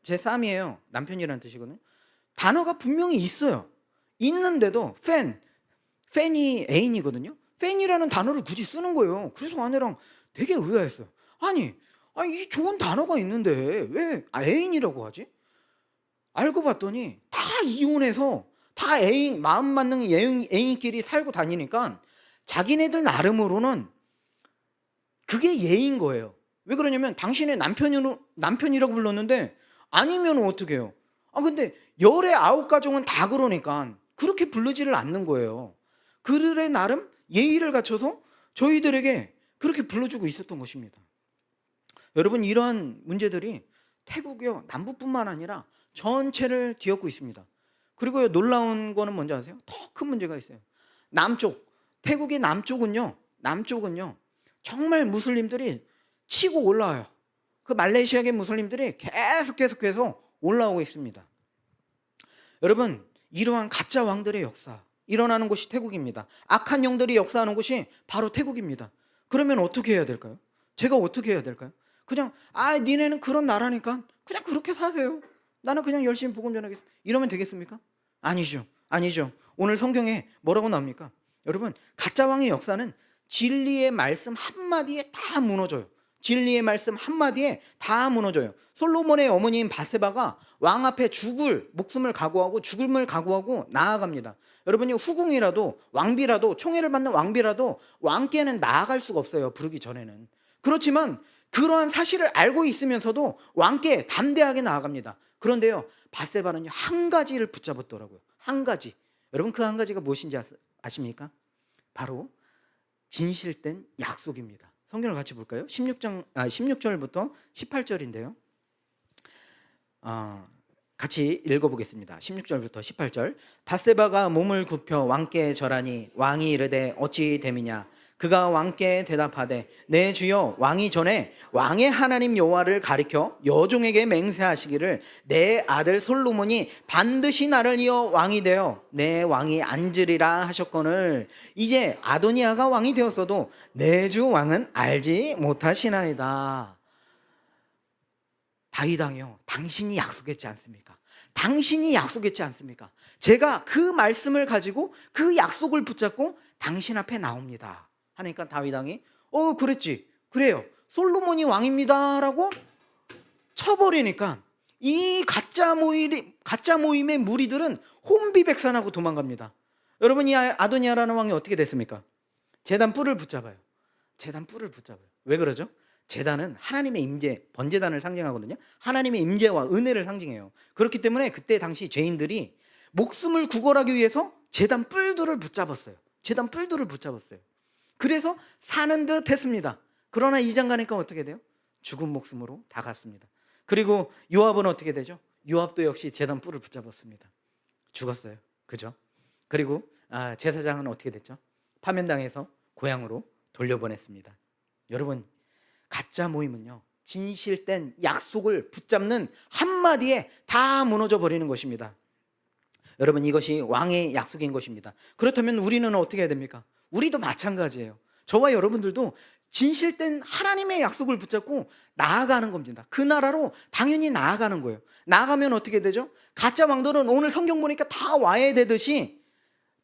제 쌈이에요. 남편이라는 뜻이거든요. 단어가 분명히 있어요. 있는데도 팬이 애인이거든요. 팬이라는 단어를 굳이 쓰는 거예요. 그래서 아내랑 되게 의아했어요. 아니 이 좋은 단어가 있는데 왜 애인이라고 하지? 알고 봤더니 다 이혼해서 다 애인, 마음 맞는 애인끼리 살고 다니니까 자기네들 나름으로는 그게 예인 거예요. 왜 그러냐면 당신의 남편이라고 불렀는데 아니면 어떻게 해요? 근데 열의 9가정은 다 그러니까 그렇게 부르지를 않는 거예요. 그들의 나름 예의를 갖춰서 저희들에게 그렇게 불러주고 있었던 것입니다. 여러분, 이러한 문제들이 태국의 남부뿐만 아니라 전체를 뒤엎고 있습니다. 그리고 놀라운 거는 뭔지 아세요? 더 큰 문제가 있어요. 태국의 남쪽은요 정말 무슬림들이 치고 올라와요. 그 말레이시아계 무슬림들이 계속해서 올라오고 있습니다. 여러분, 이러한 가짜 왕들의 역사 일어나는 곳이 태국입니다. 악한 영들이 역사하는 곳이 바로 태국입니다. 그러면 어떻게 해야 될까요? 제가 어떻게 해야 될까요? 그냥 니네는 그런 나라니까 그냥 그렇게 사세요. 나는 그냥 열심히 복음 전하겠어. 이러면 되겠습니까? 아니죠. 오늘 성경에 뭐라고 나옵니까? 여러분, 가짜 왕의 역사는 진리의 말씀 한마디에 다 무너져요. 진리의 말씀 한마디에 다 무너져요. 솔로몬의 어머니인 바세바가 왕 앞에 목숨을 각오하고 나아갑니다. 여러분이 후궁이라도 왕비라도 총애를 받는 왕비라도 왕께는 나아갈 수가 없어요. 부르기 전에는. 그렇지만 그러한 사실을 알고 있으면서도 왕께 담대하게 나아갑니다. 그런데요, 바세바는요, 한 가지를 붙잡았더라고요. 한 가지. 여러분 그 한 가지가 무엇인지 아십니까? 바로 진실된 약속입니다. 성경을 같이 볼까요? 16절부터 18절인데요. 같이 읽어보겠습니다. 16절부터 18절. 밧세바가 몸을 굽혀 왕께 절하니 왕이 이르되 어찌 됨이냐. 그가 왕께 대답하되 내 주여 왕이 전에 왕의 하나님 여호와를 가리켜 여종에게 맹세하시기를 내 아들 솔로몬이 반드시 나를 이어 왕이 되어 내 왕이 앉으리라 하셨거늘 이제 아도니아가 왕이 되었어도 내 주 왕은 알지 못하시나이다. 다윗 왕이요, 당신이 약속했지 않습니까? 당신이 약속했지 않습니까? 제가 그 말씀을 가지고 그 약속을 붙잡고 당신 앞에 나옵니다 하니까 다윗 왕이 그랬지, 그래요, 솔로몬이 왕입니다 라고 쳐버리니까 이 가짜 모임의 무리들은 혼비백산하고 도망갑니다. 여러분, 이 아도니아라는 왕이 어떻게 됐습니까? 제단 뿔을 붙잡아요. 제단 뿔을 붙잡아요. 왜 그러죠? 제단은 하나님의 임재, 번제단을 상징하거든요. 하나님의 임재와 은혜를 상징해요. 그렇기 때문에 그때 당시 죄인들이 목숨을 구걸하기 위해서 제단 뿔들을 붙잡았어요. 제단 뿔들을 붙잡았어요. 그래서 사는 듯 했습니다. 그러나 2장 가니까 어떻게 돼요? 죽은 목숨으로 다 갔습니다. 그리고 요압은 어떻게 되죠? 요압도 역시 제단 뿔을 붙잡았습니다. 죽었어요. 그죠? 그리고 제사장은 어떻게 됐죠? 파면당해서 고향으로 돌려보냈습니다. 여러분, 가짜 모임은요, 진실된 약속을 붙잡는 한마디에 다 무너져 버리는 것입니다. 여러분, 이것이 왕의 약속인 것입니다. 그렇다면 우리는 어떻게 해야 됩니까? 우리도 마찬가지예요. 저와 여러분들도 진실된 하나님의 약속을 붙잡고 나아가는 겁니다. 그 나라로 당연히 나아가는 거예요. 나아가면 어떻게 되죠? 가짜 왕들은 오늘 성경 보니까 다 와야 되듯이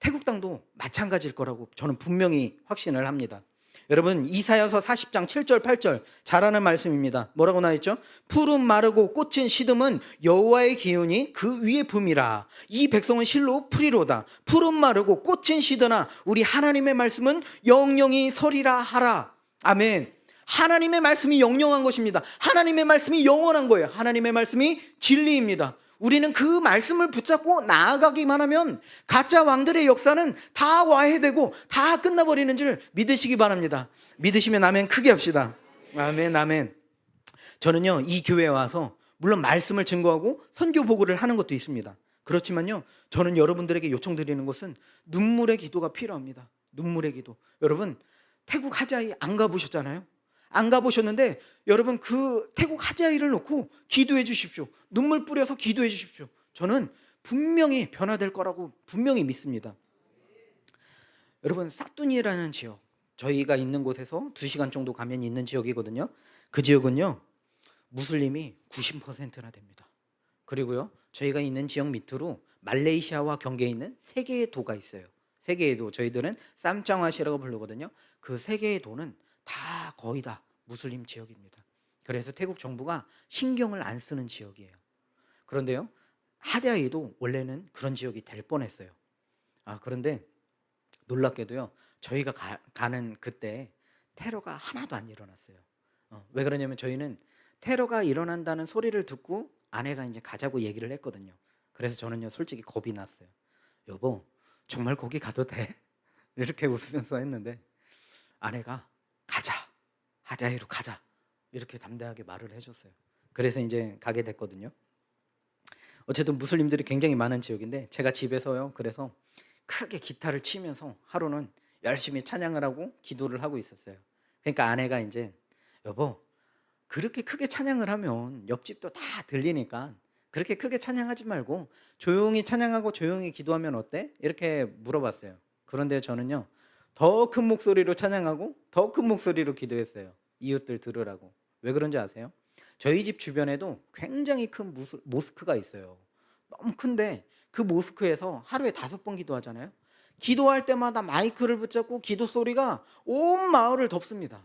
태국 땅도 마찬가지일 거라고 저는 분명히 확신을 합니다. 여러분, 이사야서 40장 7절 8절 잘 아는 말씀입니다. 뭐라고 나와있죠? 푸른 마르고 꽃은 시듬은 여호와의 기운이 그 위에 붐이라. 이 백성은 실로 풀이로다. 푸른 마르고 꽃은 시드나 우리 하나님의 말씀은 영영이 서리라 하라. 아멘. 하나님의 말씀이 영영한 것입니다. 하나님의 말씀이 영원한 거예요. 하나님의 말씀이 진리입니다. 우리는 그 말씀을 붙잡고 나아가기만 하면 가짜 왕들의 역사는 다 와해되고 다 끝나버리는 줄 믿으시기 바랍니다. 믿으시면 아멘 크게 합시다. 아멘, 아멘. 저는요, 이 교회에 와서 물론 말씀을 증거하고 선교 보고를 하는 것도 있습니다. 그렇지만요, 저는 여러분들에게 요청드리는 것은 눈물의 기도가 필요합니다. 눈물의 기도. 여러분, 태국 하자이 안 가보셨잖아요. 안 가보셨는데 여러분, 그 태국 하자이를 놓고 기도해 주십시오. 눈물 뿌려서 기도해 주십시오. 저는 분명히 변화될 거라고 분명히 믿습니다. 여러분, 사뚜니라는 지역, 저희가 있는 곳에서 2시간 정도 가면 있는 지역이거든요. 그 지역은요, 무슬림이 90%나 됩니다. 그리고요, 저희가 있는 지역 밑으로 말레이시아와 경계에 있는 3개의 도가 있어요. 3개의 도, 저희들은 쌈짱와시라고 부르거든요. 그 3개의 도는 다 거의 다 무슬림 지역입니다. 그래서 태국 정부가 신경을 안 쓰는 지역이에요. 그런데요, 하디아이도 원래는 그런 지역이 될 뻔했어요. 그런데 놀랍게도요, 저희가 가는 그때 테러가 하나도 안 일어났어요. 왜 그러냐면 저희는 테러가 일어난다는 소리를 듣고 아내가 이제 가자고 얘기를 했거든요. 그래서 저는요, 솔직히 겁이 났어요. 여보, 정말 거기 가도 돼? 이렇게 웃으면서 했는데 아내가 가자, 하자이로 가자, 이렇게 담대하게 말을 해줬어요. 그래서 이제 가게 됐거든요. 어쨌든 무슬림들이 굉장히 많은 지역인데 제가 집에서요, 그래서 크게 기타를 치면서 하루는 열심히 찬양을 하고 기도를 하고 있었어요. 그러니까 아내가 이제 여보, 그렇게 크게 찬양을 하면 옆집도 다 들리니까 그렇게 크게 찬양하지 말고 조용히 찬양하고 조용히 기도하면 어때? 이렇게 물어봤어요. 그런데 저는요, 더 큰 목소리로 찬양하고 더 큰 목소리로 기도했어요. 이웃들 들으라고. 왜 그런지 아세요? 저희 집 주변에도 굉장히 큰 모스크가 있어요. 너무 큰데 그 모스크에서 하루에 5번 기도하잖아요. 기도할 때마다 마이크를 붙잡고 기도 소리가 온 마을을 덮습니다.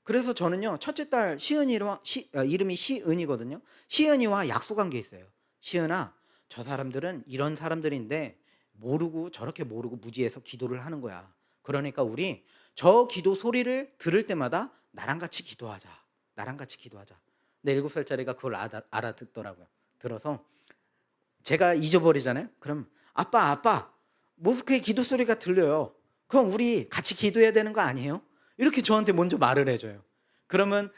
그래서 저는요, 첫째 딸 이름이 시은이거든요. 시은이와 약속한 게 있어요. 시은아, 저 사람들은 이런 사람들인데 모르고 저렇게 모르고 무지해서 기도를 하는 거야. 그러니까 우리 저 기도 소리를 들을 때마다 나랑 같이 기도하자. 나랑 같이 기도하자. 근데 7살짜리가 그걸 알아듣더라고요. 들어서 제가 잊어버리잖아요. 그럼 아빠 모스크의 기도 소리가 들려요. 그럼 우리 같이 기도해야 되는 거 아니에요? 이렇게 저한테 먼저 말을 해줘요. 그러면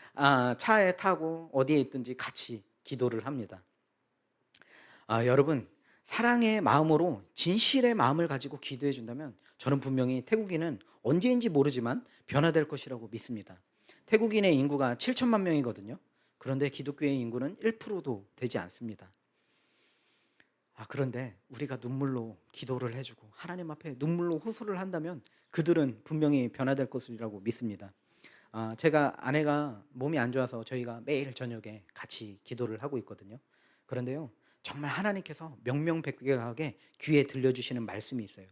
차에 타고 어디에 있든지 같이 기도를 합니다. 여러분, 사랑의 마음으로 진실의 마음을 가지고 기도해 준다면 저는 분명히 태국인은 언제인지 모르지만 변화될 것이라고 믿습니다. 태국인의 인구가 7천만 명이거든요. 그런데 기독교의 인구는 1%도 되지 않습니다. 그런데 우리가 눈물로 기도를 해주고 하나님 앞에 눈물로 호소를 한다면 그들은 분명히 변화될 것이라고 믿습니다. 제가 아내가 몸이 안 좋아서 저희가 매일 저녁에 같이 기도를 하고 있거든요. 그런데요, 정말 하나님께서 명명백백하게 귀에 들려주시는 말씀이 있어요.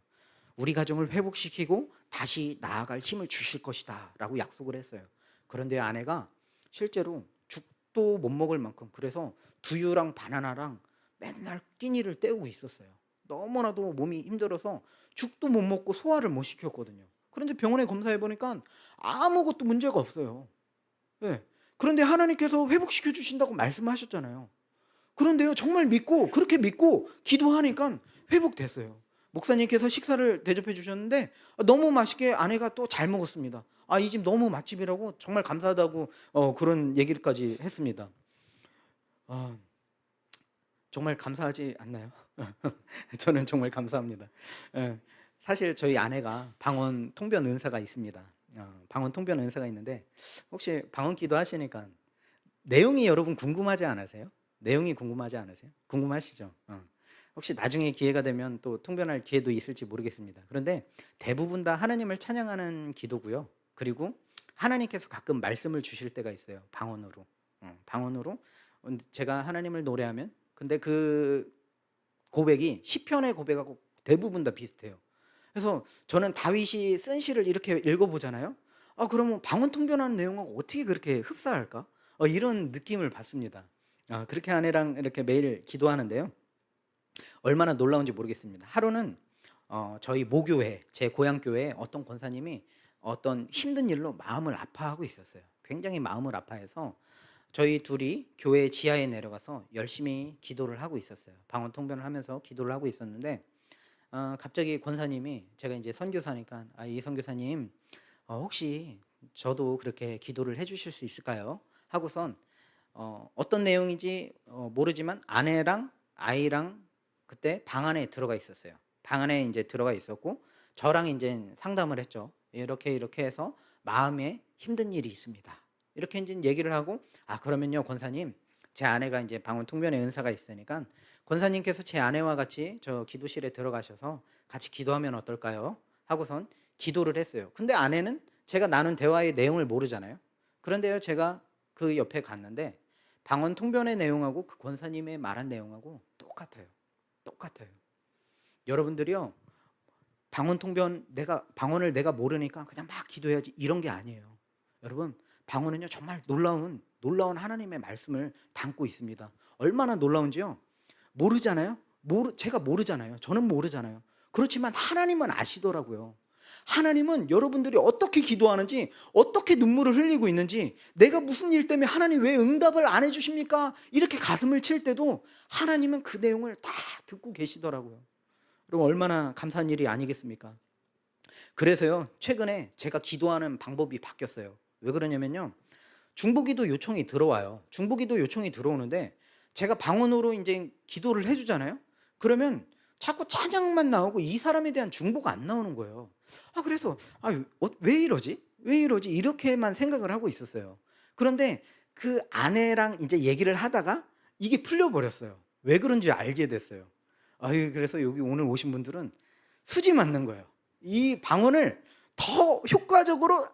우리 가정을 회복시키고 다시 나아갈 힘을 주실 것이다 라고 약속을 했어요. 그런데 아내가 실제로 죽도 못 먹을 만큼, 그래서 두유랑 바나나랑 맨날 끼니를 때우고 있었어요. 너무나도 몸이 힘들어서 죽도 못 먹고 소화를 못 시켰거든요. 그런데 병원에 검사해 보니까 아무것도 문제가 없어요. 네. 그런데 하나님께서 회복시켜 주신다고 말씀하셨잖아요. 그런데요, 정말 믿고 그렇게 믿고 기도하니까 회복됐어요. 목사님께서 식사를 대접해 주셨는데 너무 맛있게 아내가 또 잘 먹었습니다. 이 집 너무 맛집이라고 정말 감사하다고 그런 얘기까지 했습니다. 정말 감사하지 않나요? 저는 정말 감사합니다. 사실 저희 아내가 방언 통변 은사가 있습니다. 방언 통변 은사가 있는데 혹시 방언 기도 하시니까 내용이 여러분 궁금하지 않으세요? 내용이 궁금하지 않으세요? 궁금하시죠? 혹시 나중에 기회가 되면 또 통변할 기회도 있을지 모르겠습니다. 그런데 대부분 다 하나님을 찬양하는 기도고요. 그리고 하나님께서 가끔 말씀을 주실 때가 있어요. 방언으로. 방언으로 제가 하나님을 노래하면, 근데 그 고백이 시편의 고백하고 대부분 다 비슷해요. 그래서 저는 다윗이 쓴 시를 이렇게 읽어보잖아요. 그러면 방언 통변하는 내용하고 어떻게 그렇게 흡사할까? 이런 느낌을 받습니다. 그렇게 아내랑 이렇게 매일 기도하는데요. 얼마나 놀라운지 모르겠습니다. 하루는 저희 모교회, 제 고향 교회에 어떤 권사님이 어떤 힘든 일로 마음을 아파하고 있었어요. 굉장히 마음을 아파해서 저희 둘이 교회 지하에 내려가서 열심히 기도를 하고 있었어요. 방언 통변을 하면서 기도를 하고 있었는데 갑자기 권사님이, 제가 이제 선교사니까 이 선교사님 혹시 저도 그렇게 기도를 해주실 수 있을까요? 하고선 어떤 내용인지 모르지만 아내랑 아이랑 그때 방 안에 들어가 있었어요. 방 안에 이제 들어가 있었고 저랑 이제 상담을 했죠. 이렇게 해서 마음에 힘든 일이 있습니다. 이렇게 이제 얘기를 하고 그러면요 권사님, 제 아내가 이제 방언 통변의 은사가 있으니까 권사님께서 제 아내와 같이 저 기도실에 들어가셔서 같이 기도하면 어떨까요? 하고선 기도를 했어요. 근데 아내는 제가 나눈 대화의 내용을 모르잖아요. 그런데요, 제가 그 옆에 갔는데 방언 통변의 내용하고 그 권사님의 말한 내용하고 똑같아요. 여러분들이요, 방언 통변, 방언을 내가 모르니까 그냥 막 기도해야지 이런 게 아니에요. 여러분, 방언은요 정말 놀라운 하나님의 말씀을 담고 있습니다. 얼마나 놀라운지요. 모르잖아요. 제가 모르잖아요. 저는 모르잖아요. 그렇지만 하나님은 아시더라고요. 하나님은 여러분들이 어떻게 기도하는지, 어떻게 눈물을 흘리고 있는지, 내가 무슨 일 때문에 하나님 왜 응답을 안 해주십니까? 이렇게 가슴을 칠 때도 하나님은 그 내용을 다 듣고 계시더라고요. 그럼 얼마나 감사한 일이 아니겠습니까? 그래서요, 최근에 제가 기도하는 방법이 바뀌었어요. 왜 그러냐면요, 중보기도 요청이 들어와요. 중보기도 요청이 들어오는데 제가 방언으로 이제 기도를 해주잖아요. 그러면 자꾸 찬양만 나오고 이 사람에 대한 중보가 안 나오는 거예요. 그래서 왜 이러지? 이렇게만 생각을 하고 있었어요. 그런데 그 아내랑 이제 얘기를 하다가 이게 풀려버렸어요. 왜 그런지 알게 됐어요. 그래서 여기 오늘 오신 분들은 수지 맞는 거예요. 이 방언을 더 효과적으로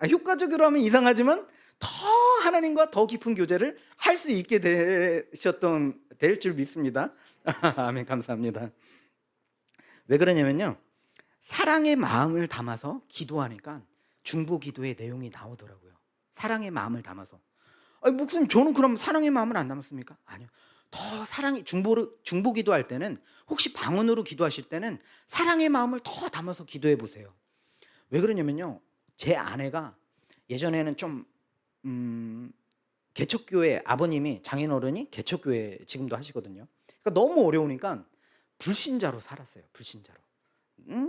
하면 이상하지만 더 하나님과 더 깊은 교제를 할 수 있게 될 줄 믿습니다. 아멘, 감사합니다. 왜 그러냐면요, 사랑의 마음을 담아서 기도하니까 중보 기도의 내용이 나오더라고요. 사랑의 마음을 담아서. 목사님, 저는 그럼 사랑의 마음을 안 담았습니까? 아니요. 더 중보 기도할 때는, 혹시 방언으로 기도하실 때는 사랑의 마음을 더 담아서 기도해 보세요. 왜 그러냐면요, 제 아내가 예전에는 좀 개척교회, 아버님이 장인어른이 개척교회 지금도 하시거든요. 그러니까 너무 어려우니까 불신자로 살았어요. 불신자로.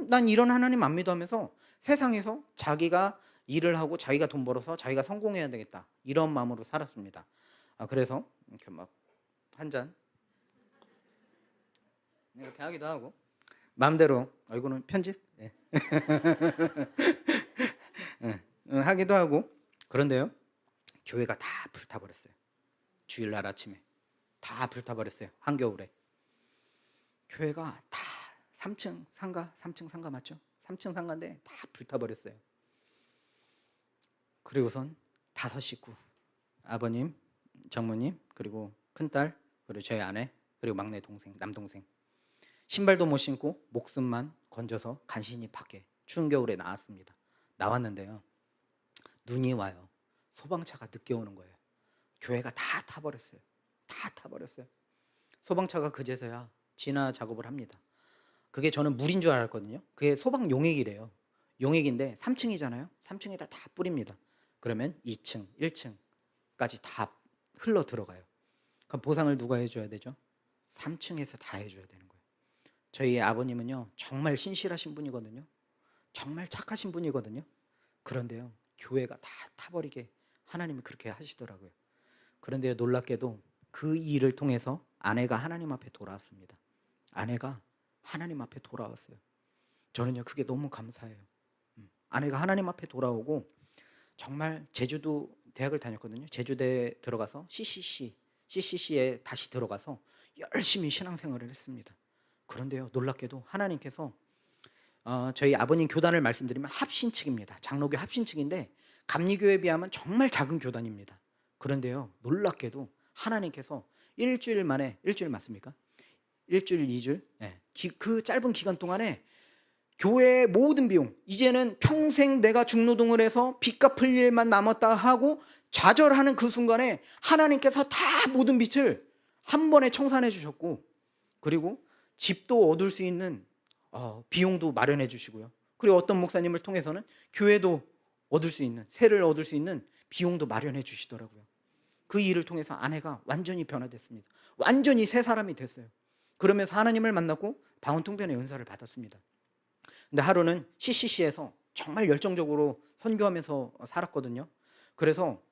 난 이런 하나님 안 믿어 하면서 세상에서 자기가 일을 하고 자기가 돈 벌어서 자기가 성공해야 되겠다 이런 마음으로 살았습니다. 그래서 이렇게 막 한 잔 이렇게 하기도 하고 마음대로 이거는 편집 예. 하기도 하고 그런데요 교회가 다 불타버렸어요. 주일날 아침에 다 불타버렸어요. 한겨울에 교회가 다 3층 상가 맞죠? 3층 상가인데 다 불타버렸어요. 그리고선 5식구 아버님, 장모님, 그리고 큰딸, 그리고 저희 아내, 그리고 막내 동생, 남동생 신발도 못 신고 목숨만 건져서 간신히 밖에 추운 겨울에 나왔습니다. 나왔는데요 눈이 와요. 소방차가 늦게 오는 거예요. 교회가 다 타버렸어요. 다 타버렸어요. 소방차가 그제서야 진화 작업을 합니다. 그게 저는 물인 줄 알았거든요. 그게 소방 용액이래요. 용액인데 3층이잖아요. 3층에다 다 뿌립니다. 그러면 2층, 1층까지 다 흘러 들어가요. 그럼 보상을 누가 해줘야 되죠? 3층에서 다 해줘야 되는 거예요. 저희 아버님은요 정말 신실하신 분이거든요. 정말 착하신 분이거든요. 그런데요 교회가 다 타버리게 하나님이 그렇게 하시더라고요. 그런데 놀랍게도 그 일을 통해서 아내가 하나님 앞에 돌아왔습니다. 아내가 하나님 앞에 돌아왔어요. 저는요 그게 너무 감사해요. 아내가 하나님 앞에 돌아오고 정말 제주도 대학을 다녔거든요. 제주대에 들어가서 CCC에 다시 들어가서 열심히 신앙생활을 했습니다. 그런데요 놀랍게도 하나님께서 저희 아버님 교단을 말씀드리면 합신측입니다. 장로교 합신측인데 감리교에 비하면 정말 작은 교단입니다. 그런데요 놀랍게도 하나님께서 일주일 맞습니까? 일주일 2주일 네. 그 짧은 기간 동안에 교회의 모든 비용 이제는 평생 내가 중노동을 해서 빚 갚을 일만 남았다 하고 좌절하는 그 순간에 하나님께서 다 모든 빚을 한 번에 청산해 주셨고 그리고 집도 얻을 수 있는 비용도 마련해 주시고요. 그리고 어떤 목사님을 통해서는 교회도 얻을 수 있는 세를 얻을 수 있는 비용도 마련해 주시더라고요. 그 일을 통해서 아내가 완전히 변화됐습니다. 완전히 새 사람이 됐어요. 그러면서 하나님을 만났고 방언통변의 은사를 받았습니다. 근데 하루는 CCC에서 정말 열정적으로 선교하면서 살았거든요. 그래서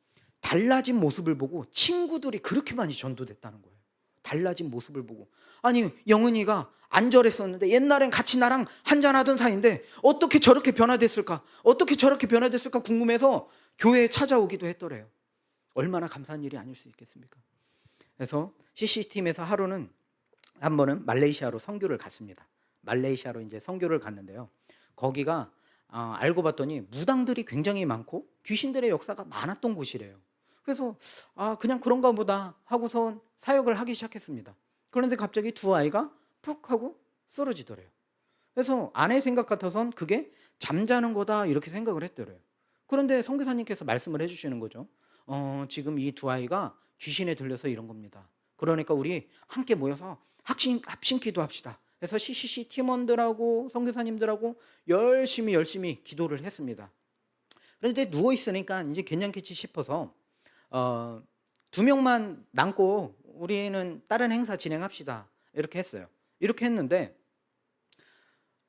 달라진 모습을 보고 친구들이 그렇게 많이 전도됐다는 거예요. 달라진 모습을 보고 아니 영은이가 안절했었는데 옛날엔 같이 나랑 한잔하던 사이인데 어떻게 저렇게 변화됐을까? 어떻게 저렇게 변화됐을까 궁금해서 교회에 찾아오기도 했더래요. 얼마나 감사한 일이 아닐 수 있겠습니까? 그래서 CC팀에서 하루는 한 번은 말레이시아로 선교를 갔습니다. 말레이시아로 이제 선교를 갔는데요. 거기가 알고 봤더니 무당들이 굉장히 많고 귀신들의 역사가 많았던 곳이래요. 그래서 그냥 그런가 보다 하고서 사역을 하기 시작했습니다. 그런데 갑자기 두 아이가 푹 하고 쓰러지더래요. 그래서 아내 생각 같아선 그게 잠자는 거다 이렇게 생각을 했더래요. 그런데 선교사님께서 말씀을 해주시는 거죠. 지금 이 두 아이가 귀신에 들려서 이런 겁니다. 그러니까 우리 함께 모여서 합심기도 합시다. 그래서 CCC 팀원들하고 선교사님들하고 열심히 기도를 했습니다. 그런데 누워 있으니까 이제 괜찮겠지 싶어서 2명만 남고 우리는 다른 행사 진행합시다 이렇게 했어요. 이렇게 했는데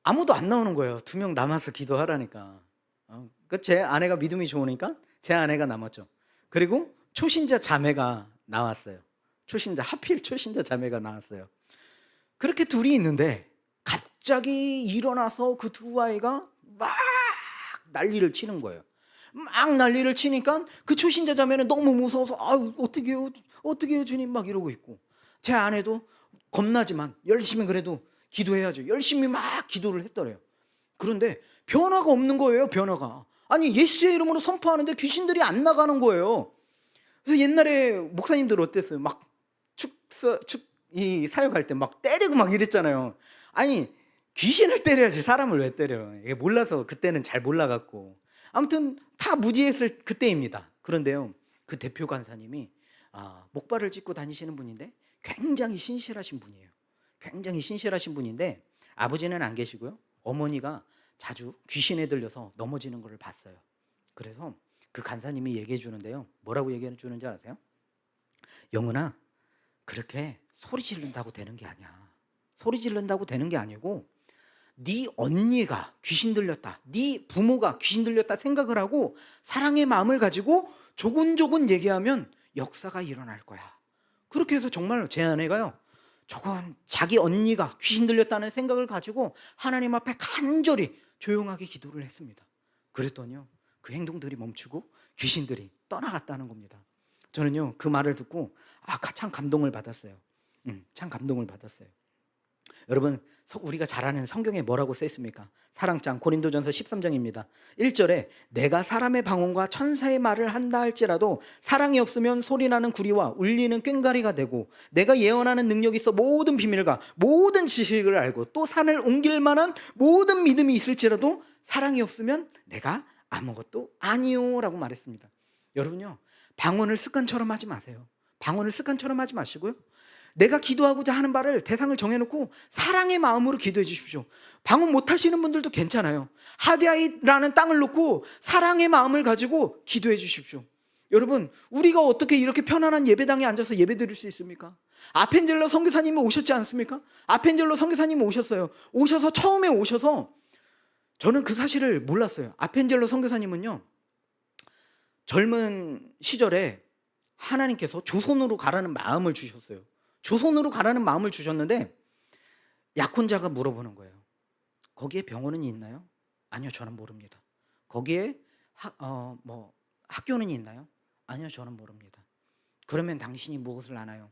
아무도 안 나오는 거예요. 2명 남아서 기도하라니까. 제 아내가 믿음이 좋으니까 제 아내가 남았죠. 그리고 초신자 자매가 나왔어요. 하필 초신자 자매가 나왔어요. 그렇게 둘이 있는데 갑자기 일어나서 그 두 아이가 막 난리를 치는 거예요. 막 난리를 치니까 그 초신자 자매는 너무 무서워서 어떻게 해요 주님 막 이러고 있고 제 아내도 겁나지만 열심히 그래도 기도해야죠. 열심히 막 기도를 했더래요. 그런데 변화가 없는 거예요. 변화가. 아니 예수의 이름으로 선포하는데 귀신들이 안 나가는 거예요. 그래서 옛날에 목사님들 어땠어요? 막 이 사역할 때 막 때리고 막 이랬잖아요. 아니 귀신을 때려야지 사람을 왜 때려? 이게 몰라서 그때는 잘 몰라갖고 아무튼 다 무지했을 그때입니다. 그런데요 그 대표 간사님이 목발을 짚고 다니시는 분인데 굉장히 신실하신 분이에요. 굉장히 신실하신 분인데 아버지는 안 계시고요. 어머니가 자주 귀신에 들려서 넘어지는 걸 봤어요. 그래서 그 간사님이 얘기해 주는데요. 뭐라고 얘기해 주는지 아세요? 영은아, 그렇게 소리 지른다고 되는 게 아니야. 소리 지른다고 되는 게 아니고 네 언니가 귀신 들렸다, 네 부모가 귀신 들렸다 생각을 하고 사랑의 마음을 가지고 조곤조곤 얘기하면 역사가 일어날 거야. 그렇게 해서 정말로 제 아내가요, 조금 자기 언니가 귀신 들렸다는 생각을 가지고 하나님 앞에 간절히 조용하게 기도를 했습니다. 그랬더니요, 그 행동들이 멈추고 귀신들이 떠나갔다는 겁니다. 저는요, 그 말을 듣고 참 감동을 받았어요. 참 감동을 받았어요. 여러분, 우리가 잘 아는 성경에 뭐라고 써 있습니까? 사랑장 고린도전서 13장입니다. 1절에 내가 사람의 방언과 천사의 말을 한다 할지라도 사랑이 없으면 소리나는 구리와 울리는 꽹과리가 되고, 내가 예언하는 능력이 있어 모든 비밀과 모든 지식을 알고 또 산을 옮길 만한 모든 믿음이 있을지라도 사랑이 없으면 내가 아무것도 아니요 라고 말했습니다. 여러분요, 방언을 습관처럼 하지 마세요. 방언을 습관처럼 하지 마시고요, 내가 기도하고자 하는 바를 대상을 정해놓고 사랑의 마음으로 기도해 주십시오. 방언 못하시는 분들도 괜찮아요. 하디아이라는 땅을 놓고 사랑의 마음을 가지고 기도해 주십시오. 여러분, 우리가 어떻게 이렇게 편안한 예배당에 앉아서 예배 드릴 수 있습니까? 아펜젤러 선교사님이 오셨지 않습니까? 아펜젤러 선교사님이 오셨어요. 오셔서 처음에 오셔서 저는 그 사실을 몰랐어요. 아펜젤러 선교사님은요, 젊은 시절에 하나님께서 조선으로 가라는 마음을 주셨어요. 조선으로 가라는 마음을 주셨는데 약혼자가 물어보는 거예요. 거기에 병원은 있나요? 아니요, 저는 모릅니다. 거기에 학교는 있나요? 아니요, 저는 모릅니다. 그러면 당신이 무엇을 아나요?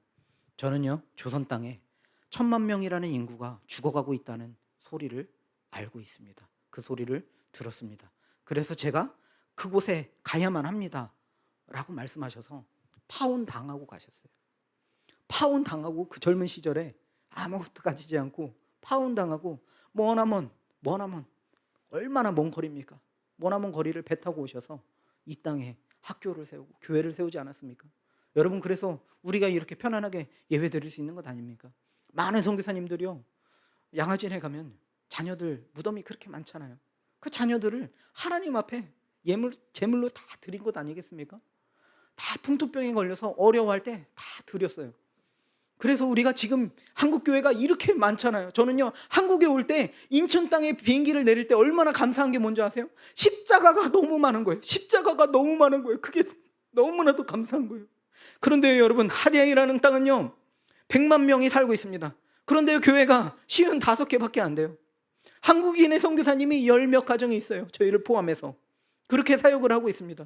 저는요, 조선 땅에 1000만 명이라는 인구가 죽어가고 있다는 소리를 알고 있습니다. 그 소리를 들었습니다. 그래서 제가 그곳에 가야만 합니다 라고 말씀하셔서 파혼당하고 가셨어요. 파혼당하고 그 젊은 시절에 아무것도 가지지 않고 파혼당하고 머나먼 얼마나 먼 거리입니까? 머나먼 거리를 배 타고 오셔서 이 땅에 학교를 세우고 교회를 세우지 않았습니까? 여러분, 그래서 우리가 이렇게 편안하게 예배 드릴 수 있는 것 아닙니까? 많은 선교사님들이요, 양화진에 가면 자녀들 무덤이 그렇게 많잖아요. 그 자녀들을 하나님 앞에 제물로 다 드린 것 아니겠습니까? 다 풍토병에 걸려서 어려워할 때 다 드렸어요. 그래서 우리가 지금 한국교회가 이렇게 많잖아요. 저는요, 한국에 올 때 인천 땅에 비행기를 내릴 때 얼마나 감사한 게 뭔지 아세요? 십자가가 너무 많은 거예요. 십자가가 너무 많은 거예요. 그게 너무나도 감사한 거예요. 그런데 여러분, 하디아이라는 땅은요, 100만 명이 살고 있습니다. 그런데 교회가 55개밖에 안 돼요. 한국인의 선교사님이 10몇 가정이 있어요. 저희를 포함해서. 그렇게 사역을 하고 있습니다.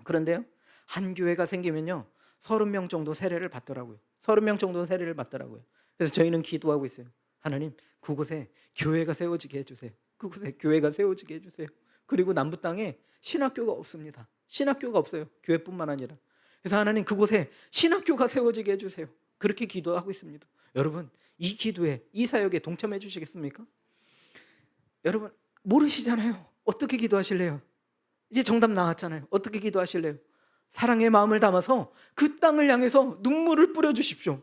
그런데요, 한 교회가 생기면요, 30명 정도 세례를 받더라고요. 30명 정도 세례를 받더라고요. 그래서 저희는 기도하고 있어요. 하나님, 그곳에 교회가 세워지게 해주세요. 그곳에 교회가 세워지게 해주세요. 그리고 남부 땅에 신학교가 없습니다. 신학교가 없어요. 교회뿐만 아니라. 그래서 하나님, 그곳에 신학교가 세워지게 해주세요. 그렇게 기도하고 있습니다. 여러분, 이 기도에, 이 사역에 동참해 주시겠습니까? 여러분, 모르시잖아요. 어떻게 기도하실래요? 이제 정답 나왔잖아요. 어떻게 기도하실래요? 사랑의 마음을 담아서 그 땅을 향해서 눈물을 뿌려주십시오.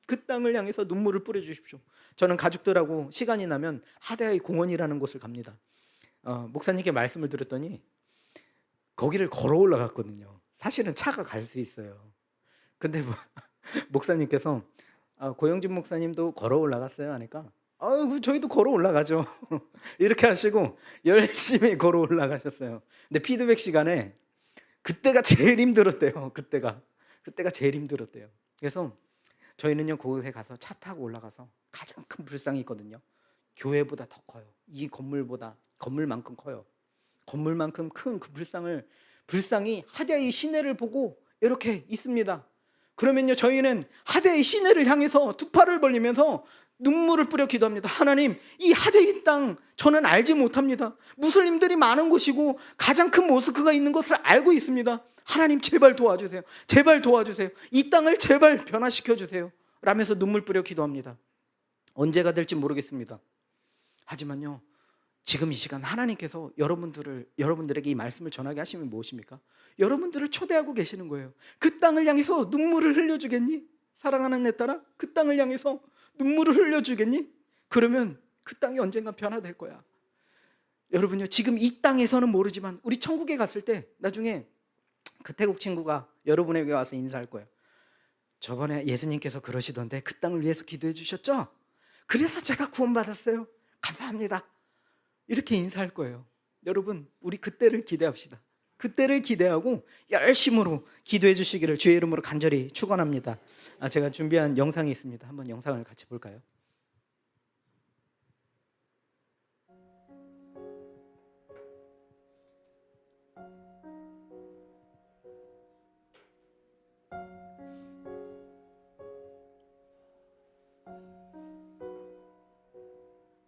그 땅을 향해서 눈물을 뿌려주십시오. 저는 가족들하고 시간이 나면 하디아이 공원이라는 곳을 갑니다. 목사님께 말씀을 드렸더니 거기를 걸어 올라갔거든요. 사실은 차가 갈 수 있어요. 근데 목사님께서 고영진 목사님도 걸어 올라갔어요 하니까 저희도 걸어 올라가죠. 이렇게 하시고 열심히 걸어 올라가셨어요. 근데 피드백 시간에 그때가 제일 힘들었대요. 그때가 제일 힘들었대요. 그래서 저희는요, 그곳에 가서 차 타고 올라가서 가장 큰 불상이 있거든요. 교회보다 더 커요. 이 건물만큼 커요. 건물만큼 큰 그 불상이 하디아이 시내를 보고 이렇게 있습니다. 그러면요, 저희는 하디아이 시내를 향해서 두 팔을 벌리면서 눈물을 뿌려 기도합니다. 하나님, 이 하디아이 땅 저는 알지 못합니다. 무슬림들이 많은 곳이고 가장 큰 모스크가 있는 것을 알고 있습니다. 하나님, 제발 도와주세요. 제발 도와주세요. 이 땅을 제발 변화시켜 주세요 라면서 눈물 뿌려 기도합니다. 언제가 될지 모르겠습니다. 하지만요, 지금 이 시간 하나님께서 여러분들에게 이 말씀을 전하게 하시면 무엇입니까? 여러분들을 초대하고 계시는 거예요. 그 땅을 향해서 눈물을 흘려주겠니? 사랑하는 내 딸아, 그 땅을 향해서 눈물을 흘려주겠니? 그러면 그 땅이 언젠가 변화될 거야. 여러분요, 지금 이 땅에서는 모르지만 우리 천국에 갔을 때 나중에 그 태국 친구가 여러분에게 와서 인사할 거예요. 저번에 예수님께서 그러시던데 그 땅을 위해서 기도해 주셨죠? 그래서 제가 구원받았어요. 감사합니다. 이렇게 인사할 거예요. 여러분, 우리 그때를 기대합시다. 그때를 기대하고 열심으로 기도해 주시기를 주의 이름으로 간절히 축원합니다. 제가 준비한 영상이 있습니다. 한번 영상을 같이 볼까요?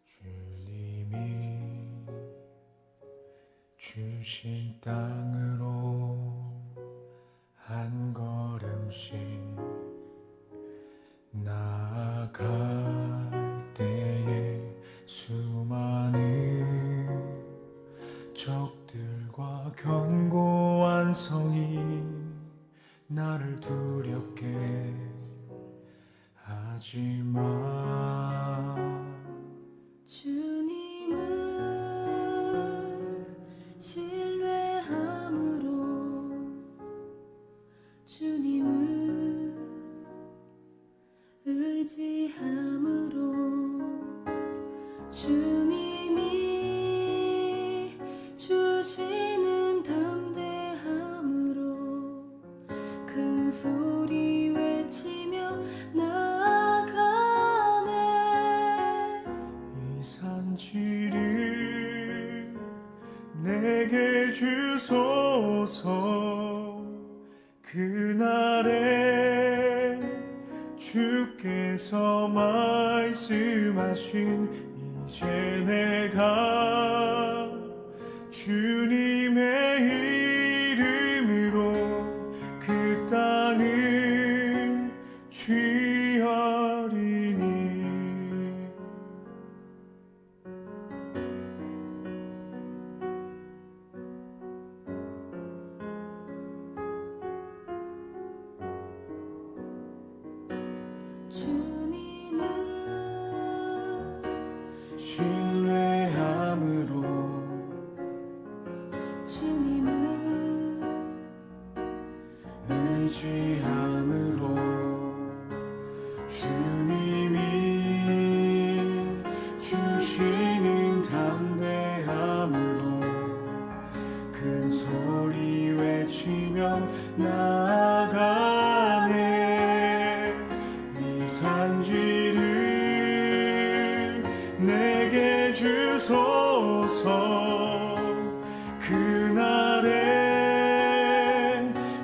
주님이 주신 땅으로 한 걸음씩 나아갈 때에 수많은 적들과 견고한 성이 나를 두렵게 하지만 주님을 신뢰함으로 주님을 의지함으로 주님이 주시는 담대함으로 큰 소리 외치며 나아가네. 이 산지를 내게 주소서. 그날에 주께서 말씀하신 이제 내가 주님의 이름으로 그 땅을 취하리니. 주님을 신뢰함으로 주님을 의지함으로 주님이 주시는 담대함으로 큰 소리 외치며 나아가네. 이 산지를 내게 주소서. 그날에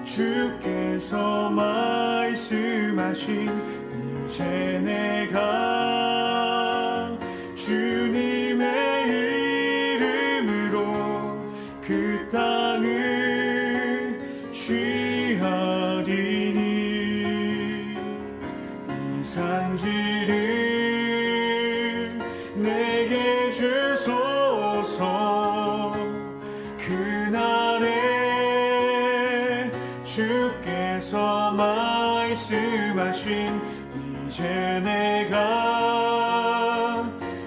주께서 말씀하신 이제 내가 주님의 이름으로 그 땅을 취하리니. 이 산지를 내게 주소서. 그날에 주께서 말씀하신 이제 내가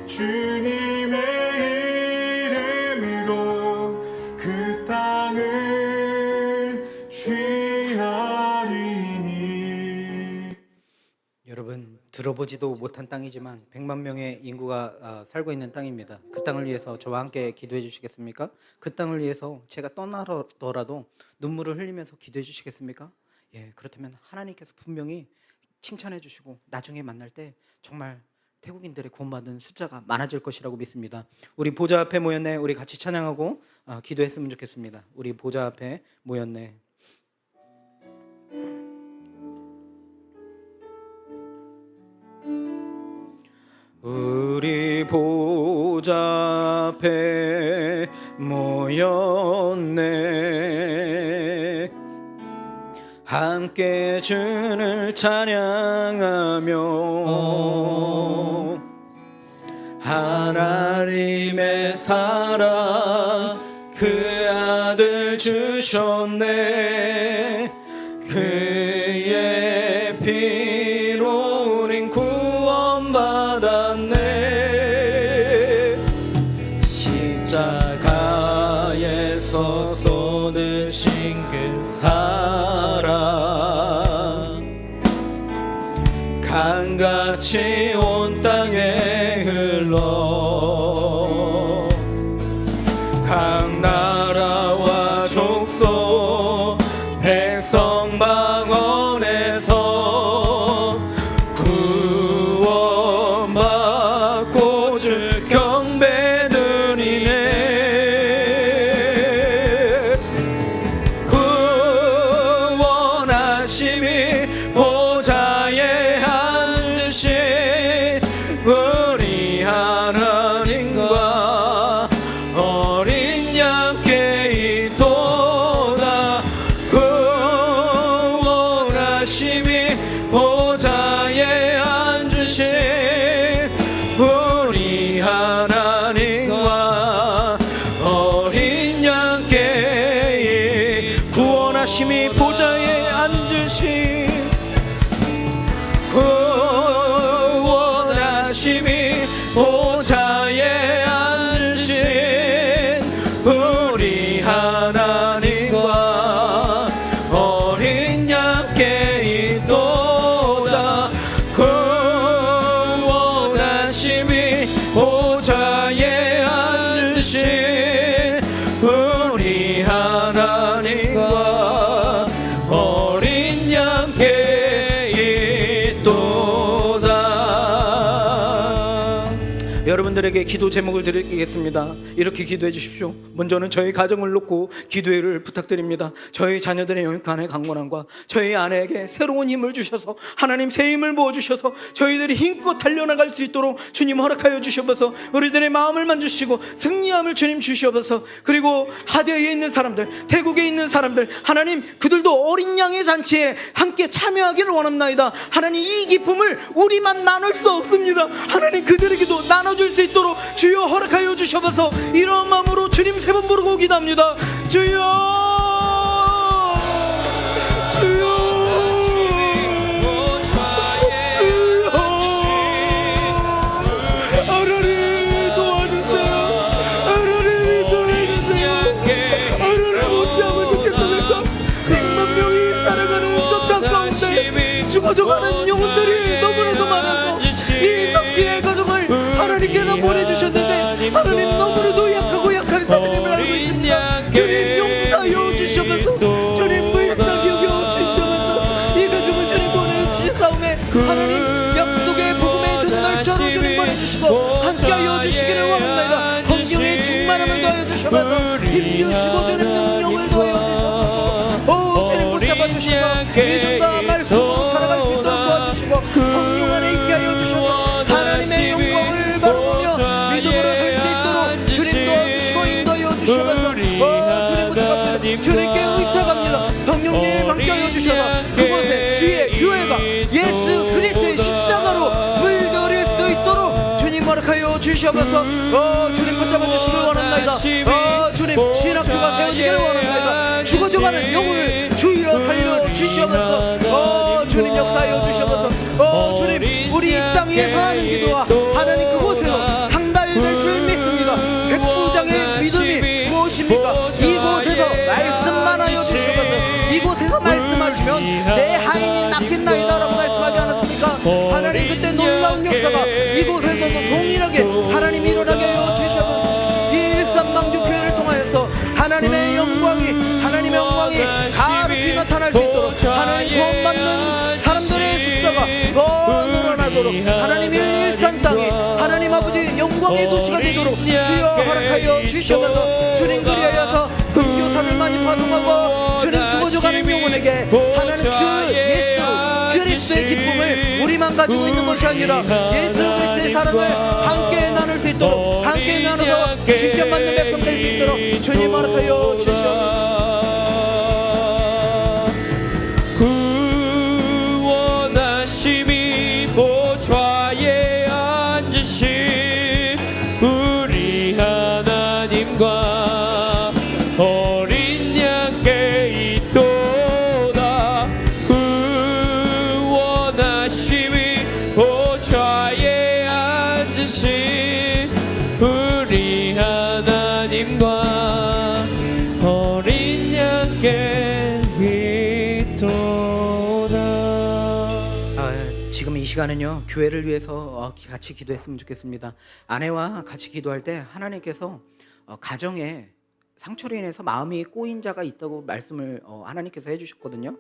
주님의 이름으로 그 땅을 취하리니. 여러분, 들어보지도 못한 땅이지만 100만 명의 인구가 살고 있는 땅입니다. 그 땅을 위해서 저와 함께 기도해 주시겠습니까? 그 땅을 위해서 제가 떠나더라도 눈물을 흘리면서 기도해 주시겠습니까? 예, 그렇다면 하나님께서 분명히 칭찬해 주시고 나중에 만날 때 정말 태국인들의 구원받은 숫자가 많아질 것이라고 믿습니다. 우리 보좌 앞에 모였네. 우리 같이 찬양하고 기도했으면 좋겠습니다. 우리 보좌 앞에 모였네. 우리 보좌 앞에 모였네. 함께 주를 찬양하며 하나님의 사랑 그 아들 주셨네. 그의 피로 우린 구원받았네. 십자가에서 쏟으신 그 사랑 강같이 온 땅에 흘러 불러 각 나라와 족속 백성 방언에서 구원받고 주 경배 드리네. 구원하심이 보좌에 앉으신 우리 하나님과 어린 양께 있도다. 구원하심이 보좌에 앉으신 우리 하나님과 어린 양께 구원하심이 보좌에 앉으신 구원하심이 보좌에 앉으신 우리 하나님과 어린 양께 있도다. 구원하심이 보좌에 앉으신 우리 하나님과 어린 양께 있도다. 여러분들에게 기도 제목을 드리겠습니다. 이렇게 기도해 주십시오. 먼저는 저희 가정을 놓고 기도를 부탁드립니다. 저희 자녀들의 영육간의 강건함과 저희 아내에게 새로운 힘을 주셔서 하나님 새 힘을 부어주셔서 저희들이 힘껏 달려나갈 수 있도록 주님 허락하여 주시옵소서. 우리들의 마음을 만주시고 승리함을 주님 주시옵소서. 그리고 하대에 있는 사람들, 태국에 있는 사람들, 하나님 그들도 어린 양의 잔치에 함께 참여하기를 원합나이다. 하나님 이 기쁨을 우리만 나눌 수 없습니다. 하나님 그들에게도 나눠줄 수 있도록 주여 허락하여 주시옵소서. 이런 마음으로 주님 세 번 부르고 기도합니다. 주여, 주여, 주여, 하나님 도와주세요. 하나님이 도와주세요. 하나님 어찌하면 좋겠습니까? 100만 명이 살아가는 저 땅 가운데 죽어져가는 영혼들이 너무나도 많아서 이 섭기의 가정을 하나님께서 보내주셨는데 하나님 너무나도 약하고 약한 사람임을 알고 있습니다. 주님 용서하여 주시옵소서. 주님 불쌍히 여겨 주시옵소서. 이 가정을 주님 보내주셨사오매 하나님 약속의 복음의 전달자로 주님 보내주시고 함께하여 주시기를 원합니다. 성령의 충만함을 더하여 주셔서 힘주시고 주님 능력을 더하여 주셔서 오 주님 붙잡아 주시고 믿음과 말씀으로 살아갈 수 있도록 도와주시고 성령 안에 있게 하여 주셔서 하나님의 영광을 바라보며 믿음으로 살 수 있도록 주님 도와주시고 인도하여 주시면서 주님 부탁합니다. 주님께 의탁합니다. 성령님 함께하여 주셔서 그곳에 주의 교회가 예수 그리스도의 십자가로 물들일 수 있도록 주님 허락하여 주시면서 주님 붙잡아 주시길 원합니다. 주님 신학교가 세워지기를 원합니다. 죽어져가는 영혼을 주의로 살려 주시면서 주님 역사하여 주시면서 주님 우리 이 땅에서 하는 기도와 하나님 그곳에서 상달될 줄 믿습니다. 백부장의 믿음이 무엇입니까? 이곳에서 말씀만 하여 주시면서 이곳에서 말씀하시면 내 하인이 낫겠나이다라고 말씀하지 않았습니까? 하나님 그때 놀라운 역사가 이곳에서도 동일하게 하나님 일어나게 하여 주시면서 이 일삼방주교회를 통하여서 하나님의 영광이 가득히 나타날 수 있도록 하나님 구원받는 사람들의 숫자가 더 늘어나도록 하나님 일산 땅이 하나님 아버지 영광의 도시가 되도록 주여 허락하여 주시면서 주님 그리하여서 선교사를 많이 파송하고 주님 죽어져가는 영혼에게 하나님 그 예수 그리스도의 기쁨을 우리만 가지고 있는 것이 아니라 예수 그리스도의 사랑을 함께 나눌 수 있도록 함께 나눠서 직접 받는 백성 될 수 있도록 주님 허락하여 주시옵소서. 구원하심이 보좌에 앉으신 우리 하나님과 어린 양께 있도다. 구원하심이 보좌에 앉으신 우리 하나님과 어린 이 시간은요 교회를 위해서 같이 기도했으면 좋겠습니다. 아내와 같이 기도할 때 하나님께서 가정에 상처로 인해서 마음이 꼬인 자가 있다고 말씀을 하나님께서 해주셨거든요.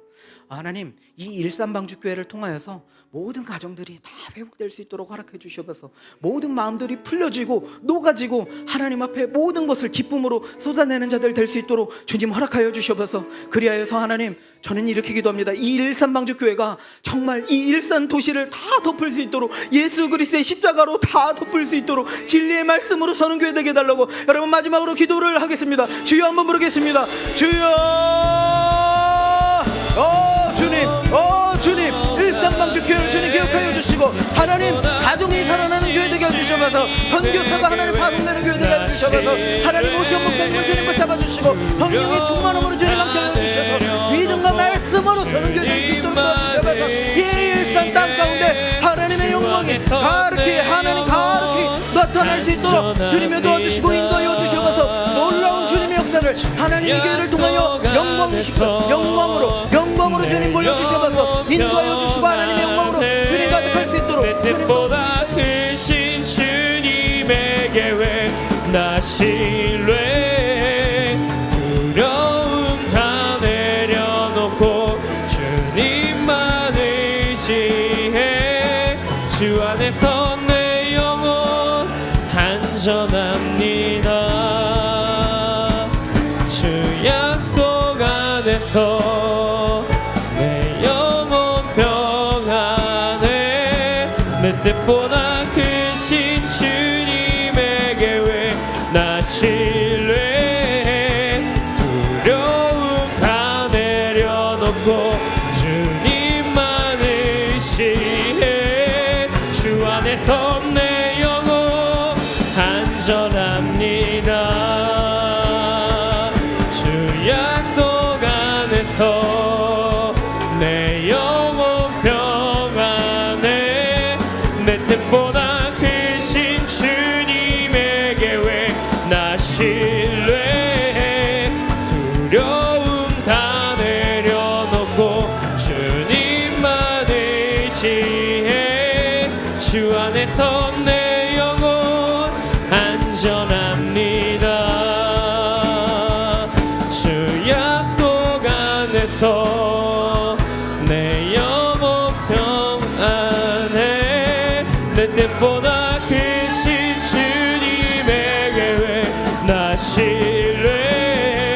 하나님, 이 일산방주교회를 통하여서 모든 가정들이 다 회복될 수 있도록 허락해 주셔서 모든 마음들이 풀려지고 녹아지고 하나님 앞에 모든 것을 기쁨으로 쏟아내는 자들 될 수 있도록 주님 허락하여 주셔서, 그리하여서 하나님, 저는 이렇게 기도합니다. 이 일산방주교회가 정말 이 일산 도시를 다 덮을 수 있도록, 예수 그리스도의 십자가로 다 덮을 수 있도록 진리의 말씀으로 서는 교회 되게 해달라고 여러분 마지막으로 기도를 하겠습니다. 주여 한번 부르겠습니다. 주여, 주님, 일산방주 교회를 주님 기억하여 주시고, 하나님 가정이 살아나는 교회 되게 해주셔서, 선교사가 하나님 파송되는 교회 되게 해주셔서, 하나님 오시온 목사님을 주님 붙잡아 주시고, 성령의 충만함으로 주님 함께하여 주셔서 믿음과 말씀으로 서는 교회 될 수 있도록 도와주셔서, 이 일산 땅 가운데 하나님의 영광이 가르치, 하나님 가르치 나타날 수 있도록 주님이 도와주시고 인도하여 주셔서, 놀라운 주님의 역사를 하나님의 교회를 통하여 영광으로 주님 몰려주셔서 인도하여 주시고, 하나님의 영광으로 주님 가득할 수 있도록 내 뜻보다 크신 주님의 계획 나 신뢰, 두려움 다 내려놓고 주님만 의지해. 주 안에서 내 영혼 안전합니다. 주 약속 안에서 내 영혼 평안해. 내 뜻보다 크신 주님의 계획 나 신뢰해. 두려움 다 내려놓고 주님만 의지해. 주 안에서 내 영혼 안전합니다. 주 약속 안에서 내 영혼 평안해. 내 뜻보다 크신 주님의 계획 나 신뢰해. 두려움 다 내려놓고 주님만 의지해. 주 안에서 내 영혼 안전합니다. 주 약속 안에서 내 영혼 평안해. 내 뜻보다 크신 주님의 계획 나 신뢰해.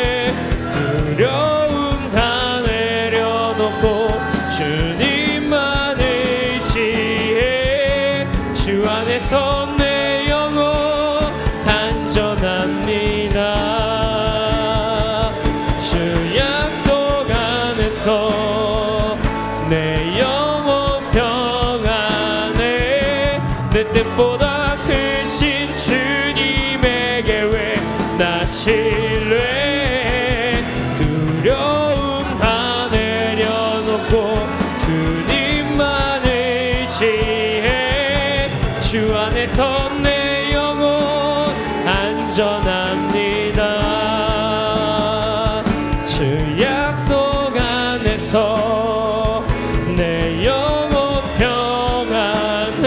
두려움 다 내려놓고 주님만 의지해. 주 안에서 내 영혼 안전합니다. 주 약속 안에서 내 영혼 평안해. 내 뜻보다 크신 주님의 계획 나 신뢰해. 두려움 다 내려놓고 주님만 의지해. 주 안에서 내 영혼 안전합니다. 주 약속 안에서 내 영혼 평안해.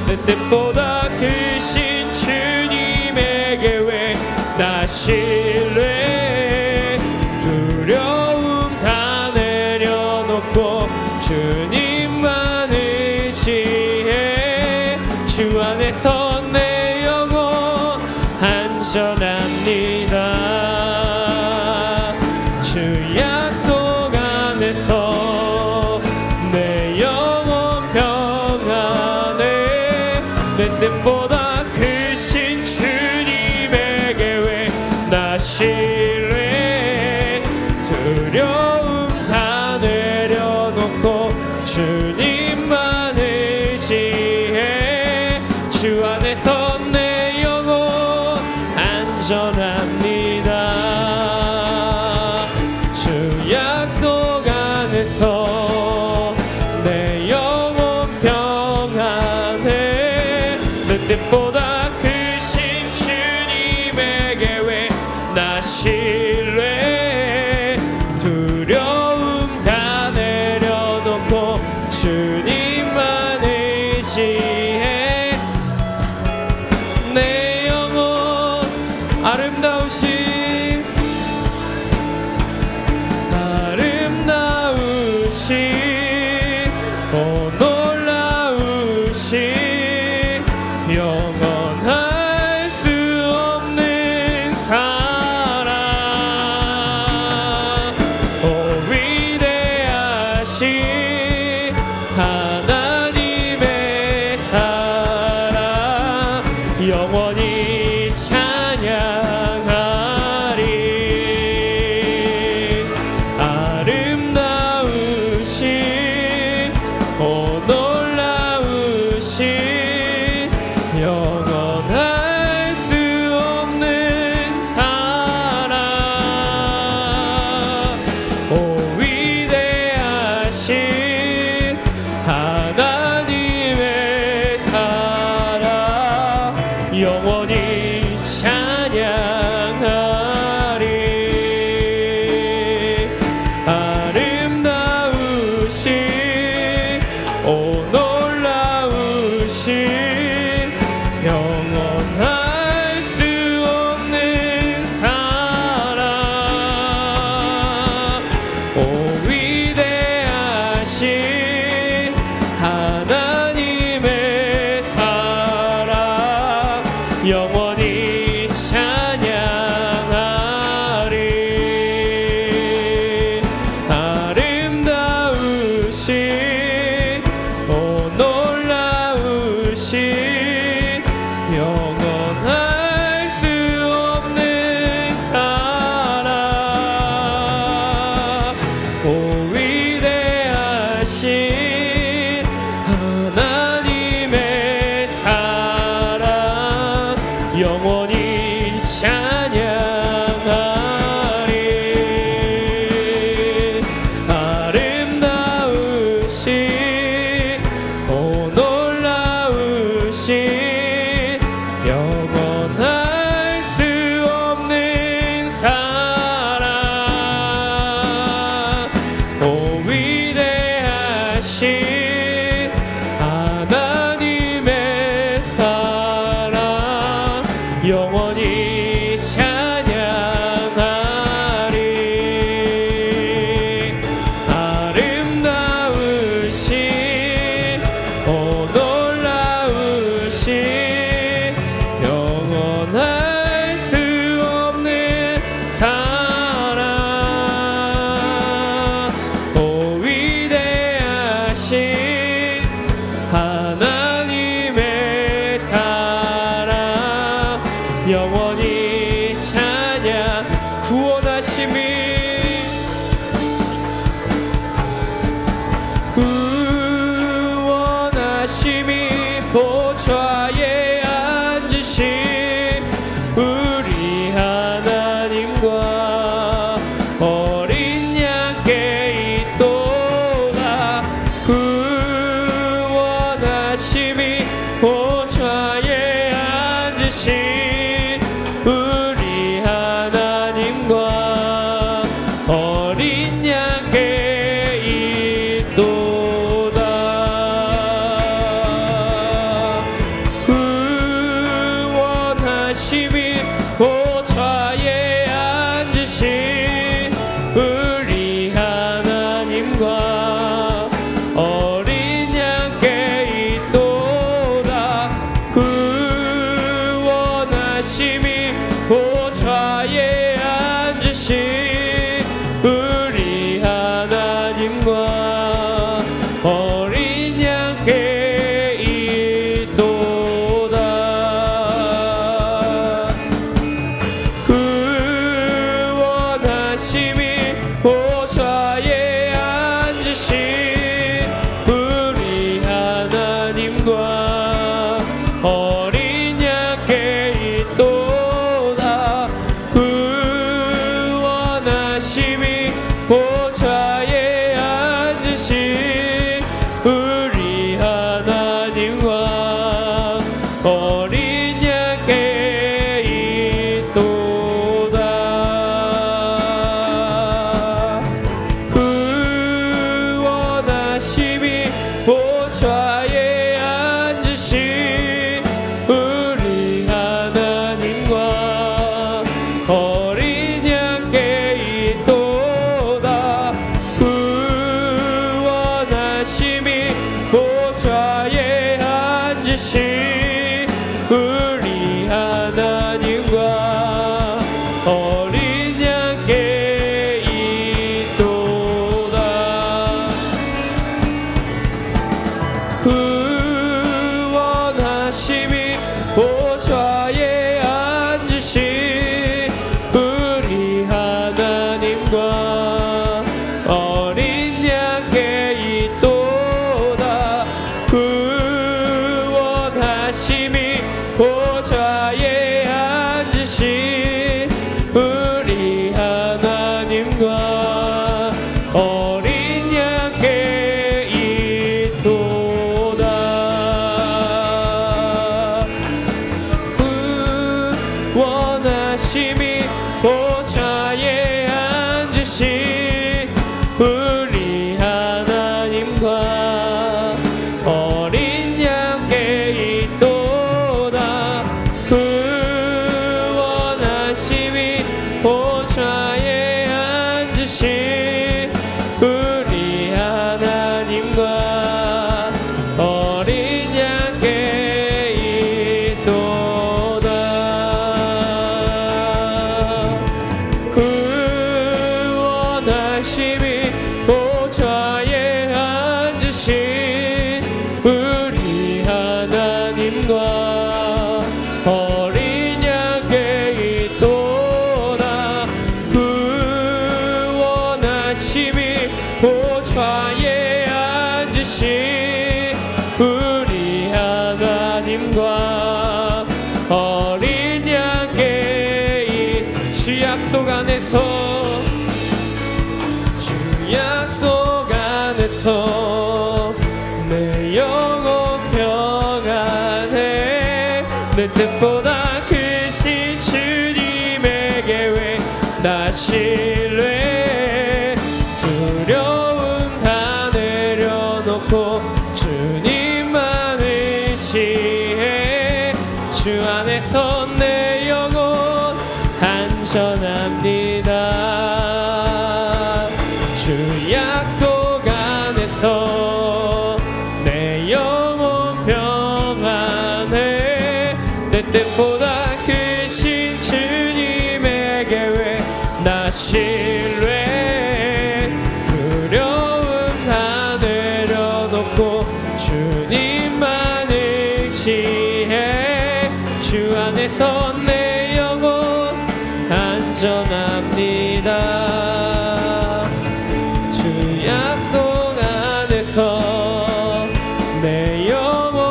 내 뜻보다 크신 주님의 계획 나 신뢰해. 두려움 다 내려놓고 주님만 의지해. 주 안에서 내 영혼 안전합니다. 주 약속 안에서 내 영혼 평안해. 내 뜻보다 크신 주님의 계획 나 신뢰해. 두려움 다 내려놓고 주님만 의지해. 주 안에서 원하심이 보좌에 앉으신 우리 하나님과 어린 양께 있도다. 그 원하심이 보좌에 앉으신 우리 하나님과 어린 양께 있도다. 그 원하심이 보좌에 앉으신 우리 하나님과 어린 양께 있도다. 그 원하심이 보좌에 앉으신 우리 하나님과 어린 양께 있도다. 그 원하심이 보좌에 앉으신 우리 하나님과 어린 양께 있도다. 그 원하심이 보좌에 앉으신 우리 하나님과 어린 양께 있도다. 그 원하심이 보좌에 앉으신 우리 하나님과 어린 양께 있도다. 그 원하심이 보좌에 앉으신 우리 하나님과 어린 양께 있도다. 그 원하심이 보좌에 앉으신 우리 하나님과 어린 양께 있도다. 그 원하심이 보좌에 앉으신 우리 하나님과 어린 양께 있도다. 그 원하심이 보좌에 앉으신 우리 하나님과 어린 양께 있도다. 그 원하심이 보좌에 앉으신 우리 하나님과 어린 양께 있도다. 그 원하심이 보좌에 앉으신 우리 하나님과 어린 양께 있도다. 그 원하심이 보좌에 앉으신 우리 하나님과 어린 양께 주 약속 안에서 주 약속 안에서 내 영혼 평안해. 내 뜻보다 크신 주님에게 왜 나 신뢰. 두려움 다 내려놓고 주님만 의지해. 주 안에서 내 영혼 안전합니다. 주 약속 안에서 내 영혼 평안해. 내 뜻보다 크신 주님에게 왜 나 신뢰. 두려움 다 내려놓고 주님만 의지해. 주 안에서 내 영혼 안전합니다. 주 약속 안에서 내 영혼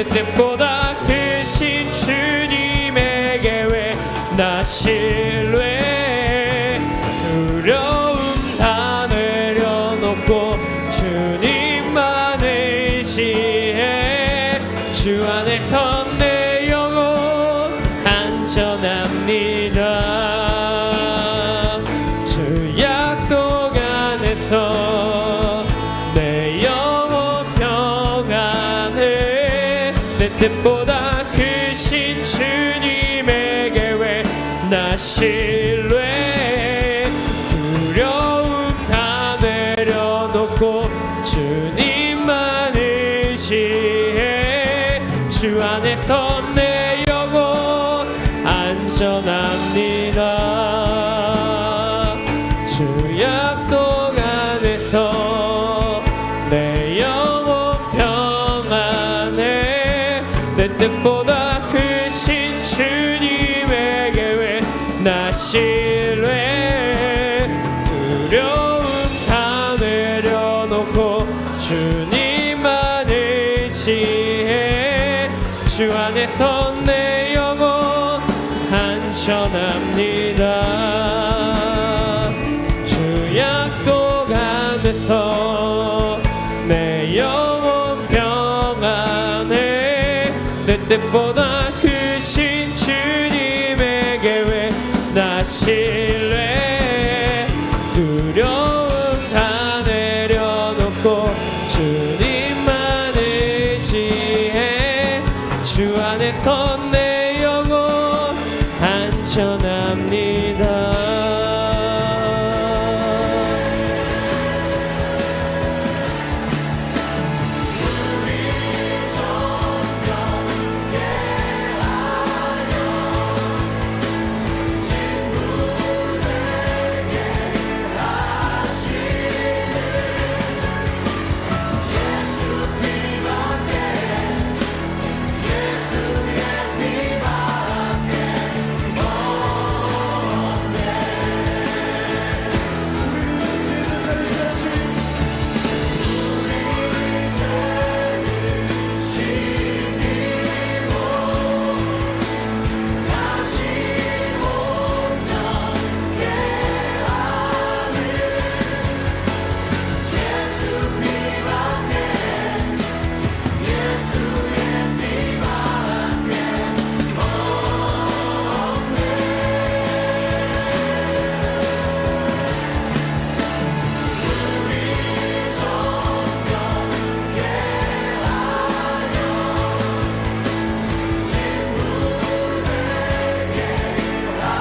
내 뜻보다 크신 주님에게 왜 나 신뢰 두려움 다 내려놓고 주님만 의지해 주 안에서 내 영혼 안전합니다 주 약속 안에서 내 영혼 평안해 내 뜻보다 크신 주님에게 왜 나 신뢰 두려움 다 내려놓고 주님만 의지해 주 안에서 내 영혼 안전합니다 주 약속 안에서 내 영혼 평안해 내 뜻보다 크신 주님에게 왜 나 신뢰 두려움 다 내려놓고 주님만 의지해 주 안에서 내 영혼 안전합니다 주 약속 안에서 내 영혼 평안해 내 뜻보다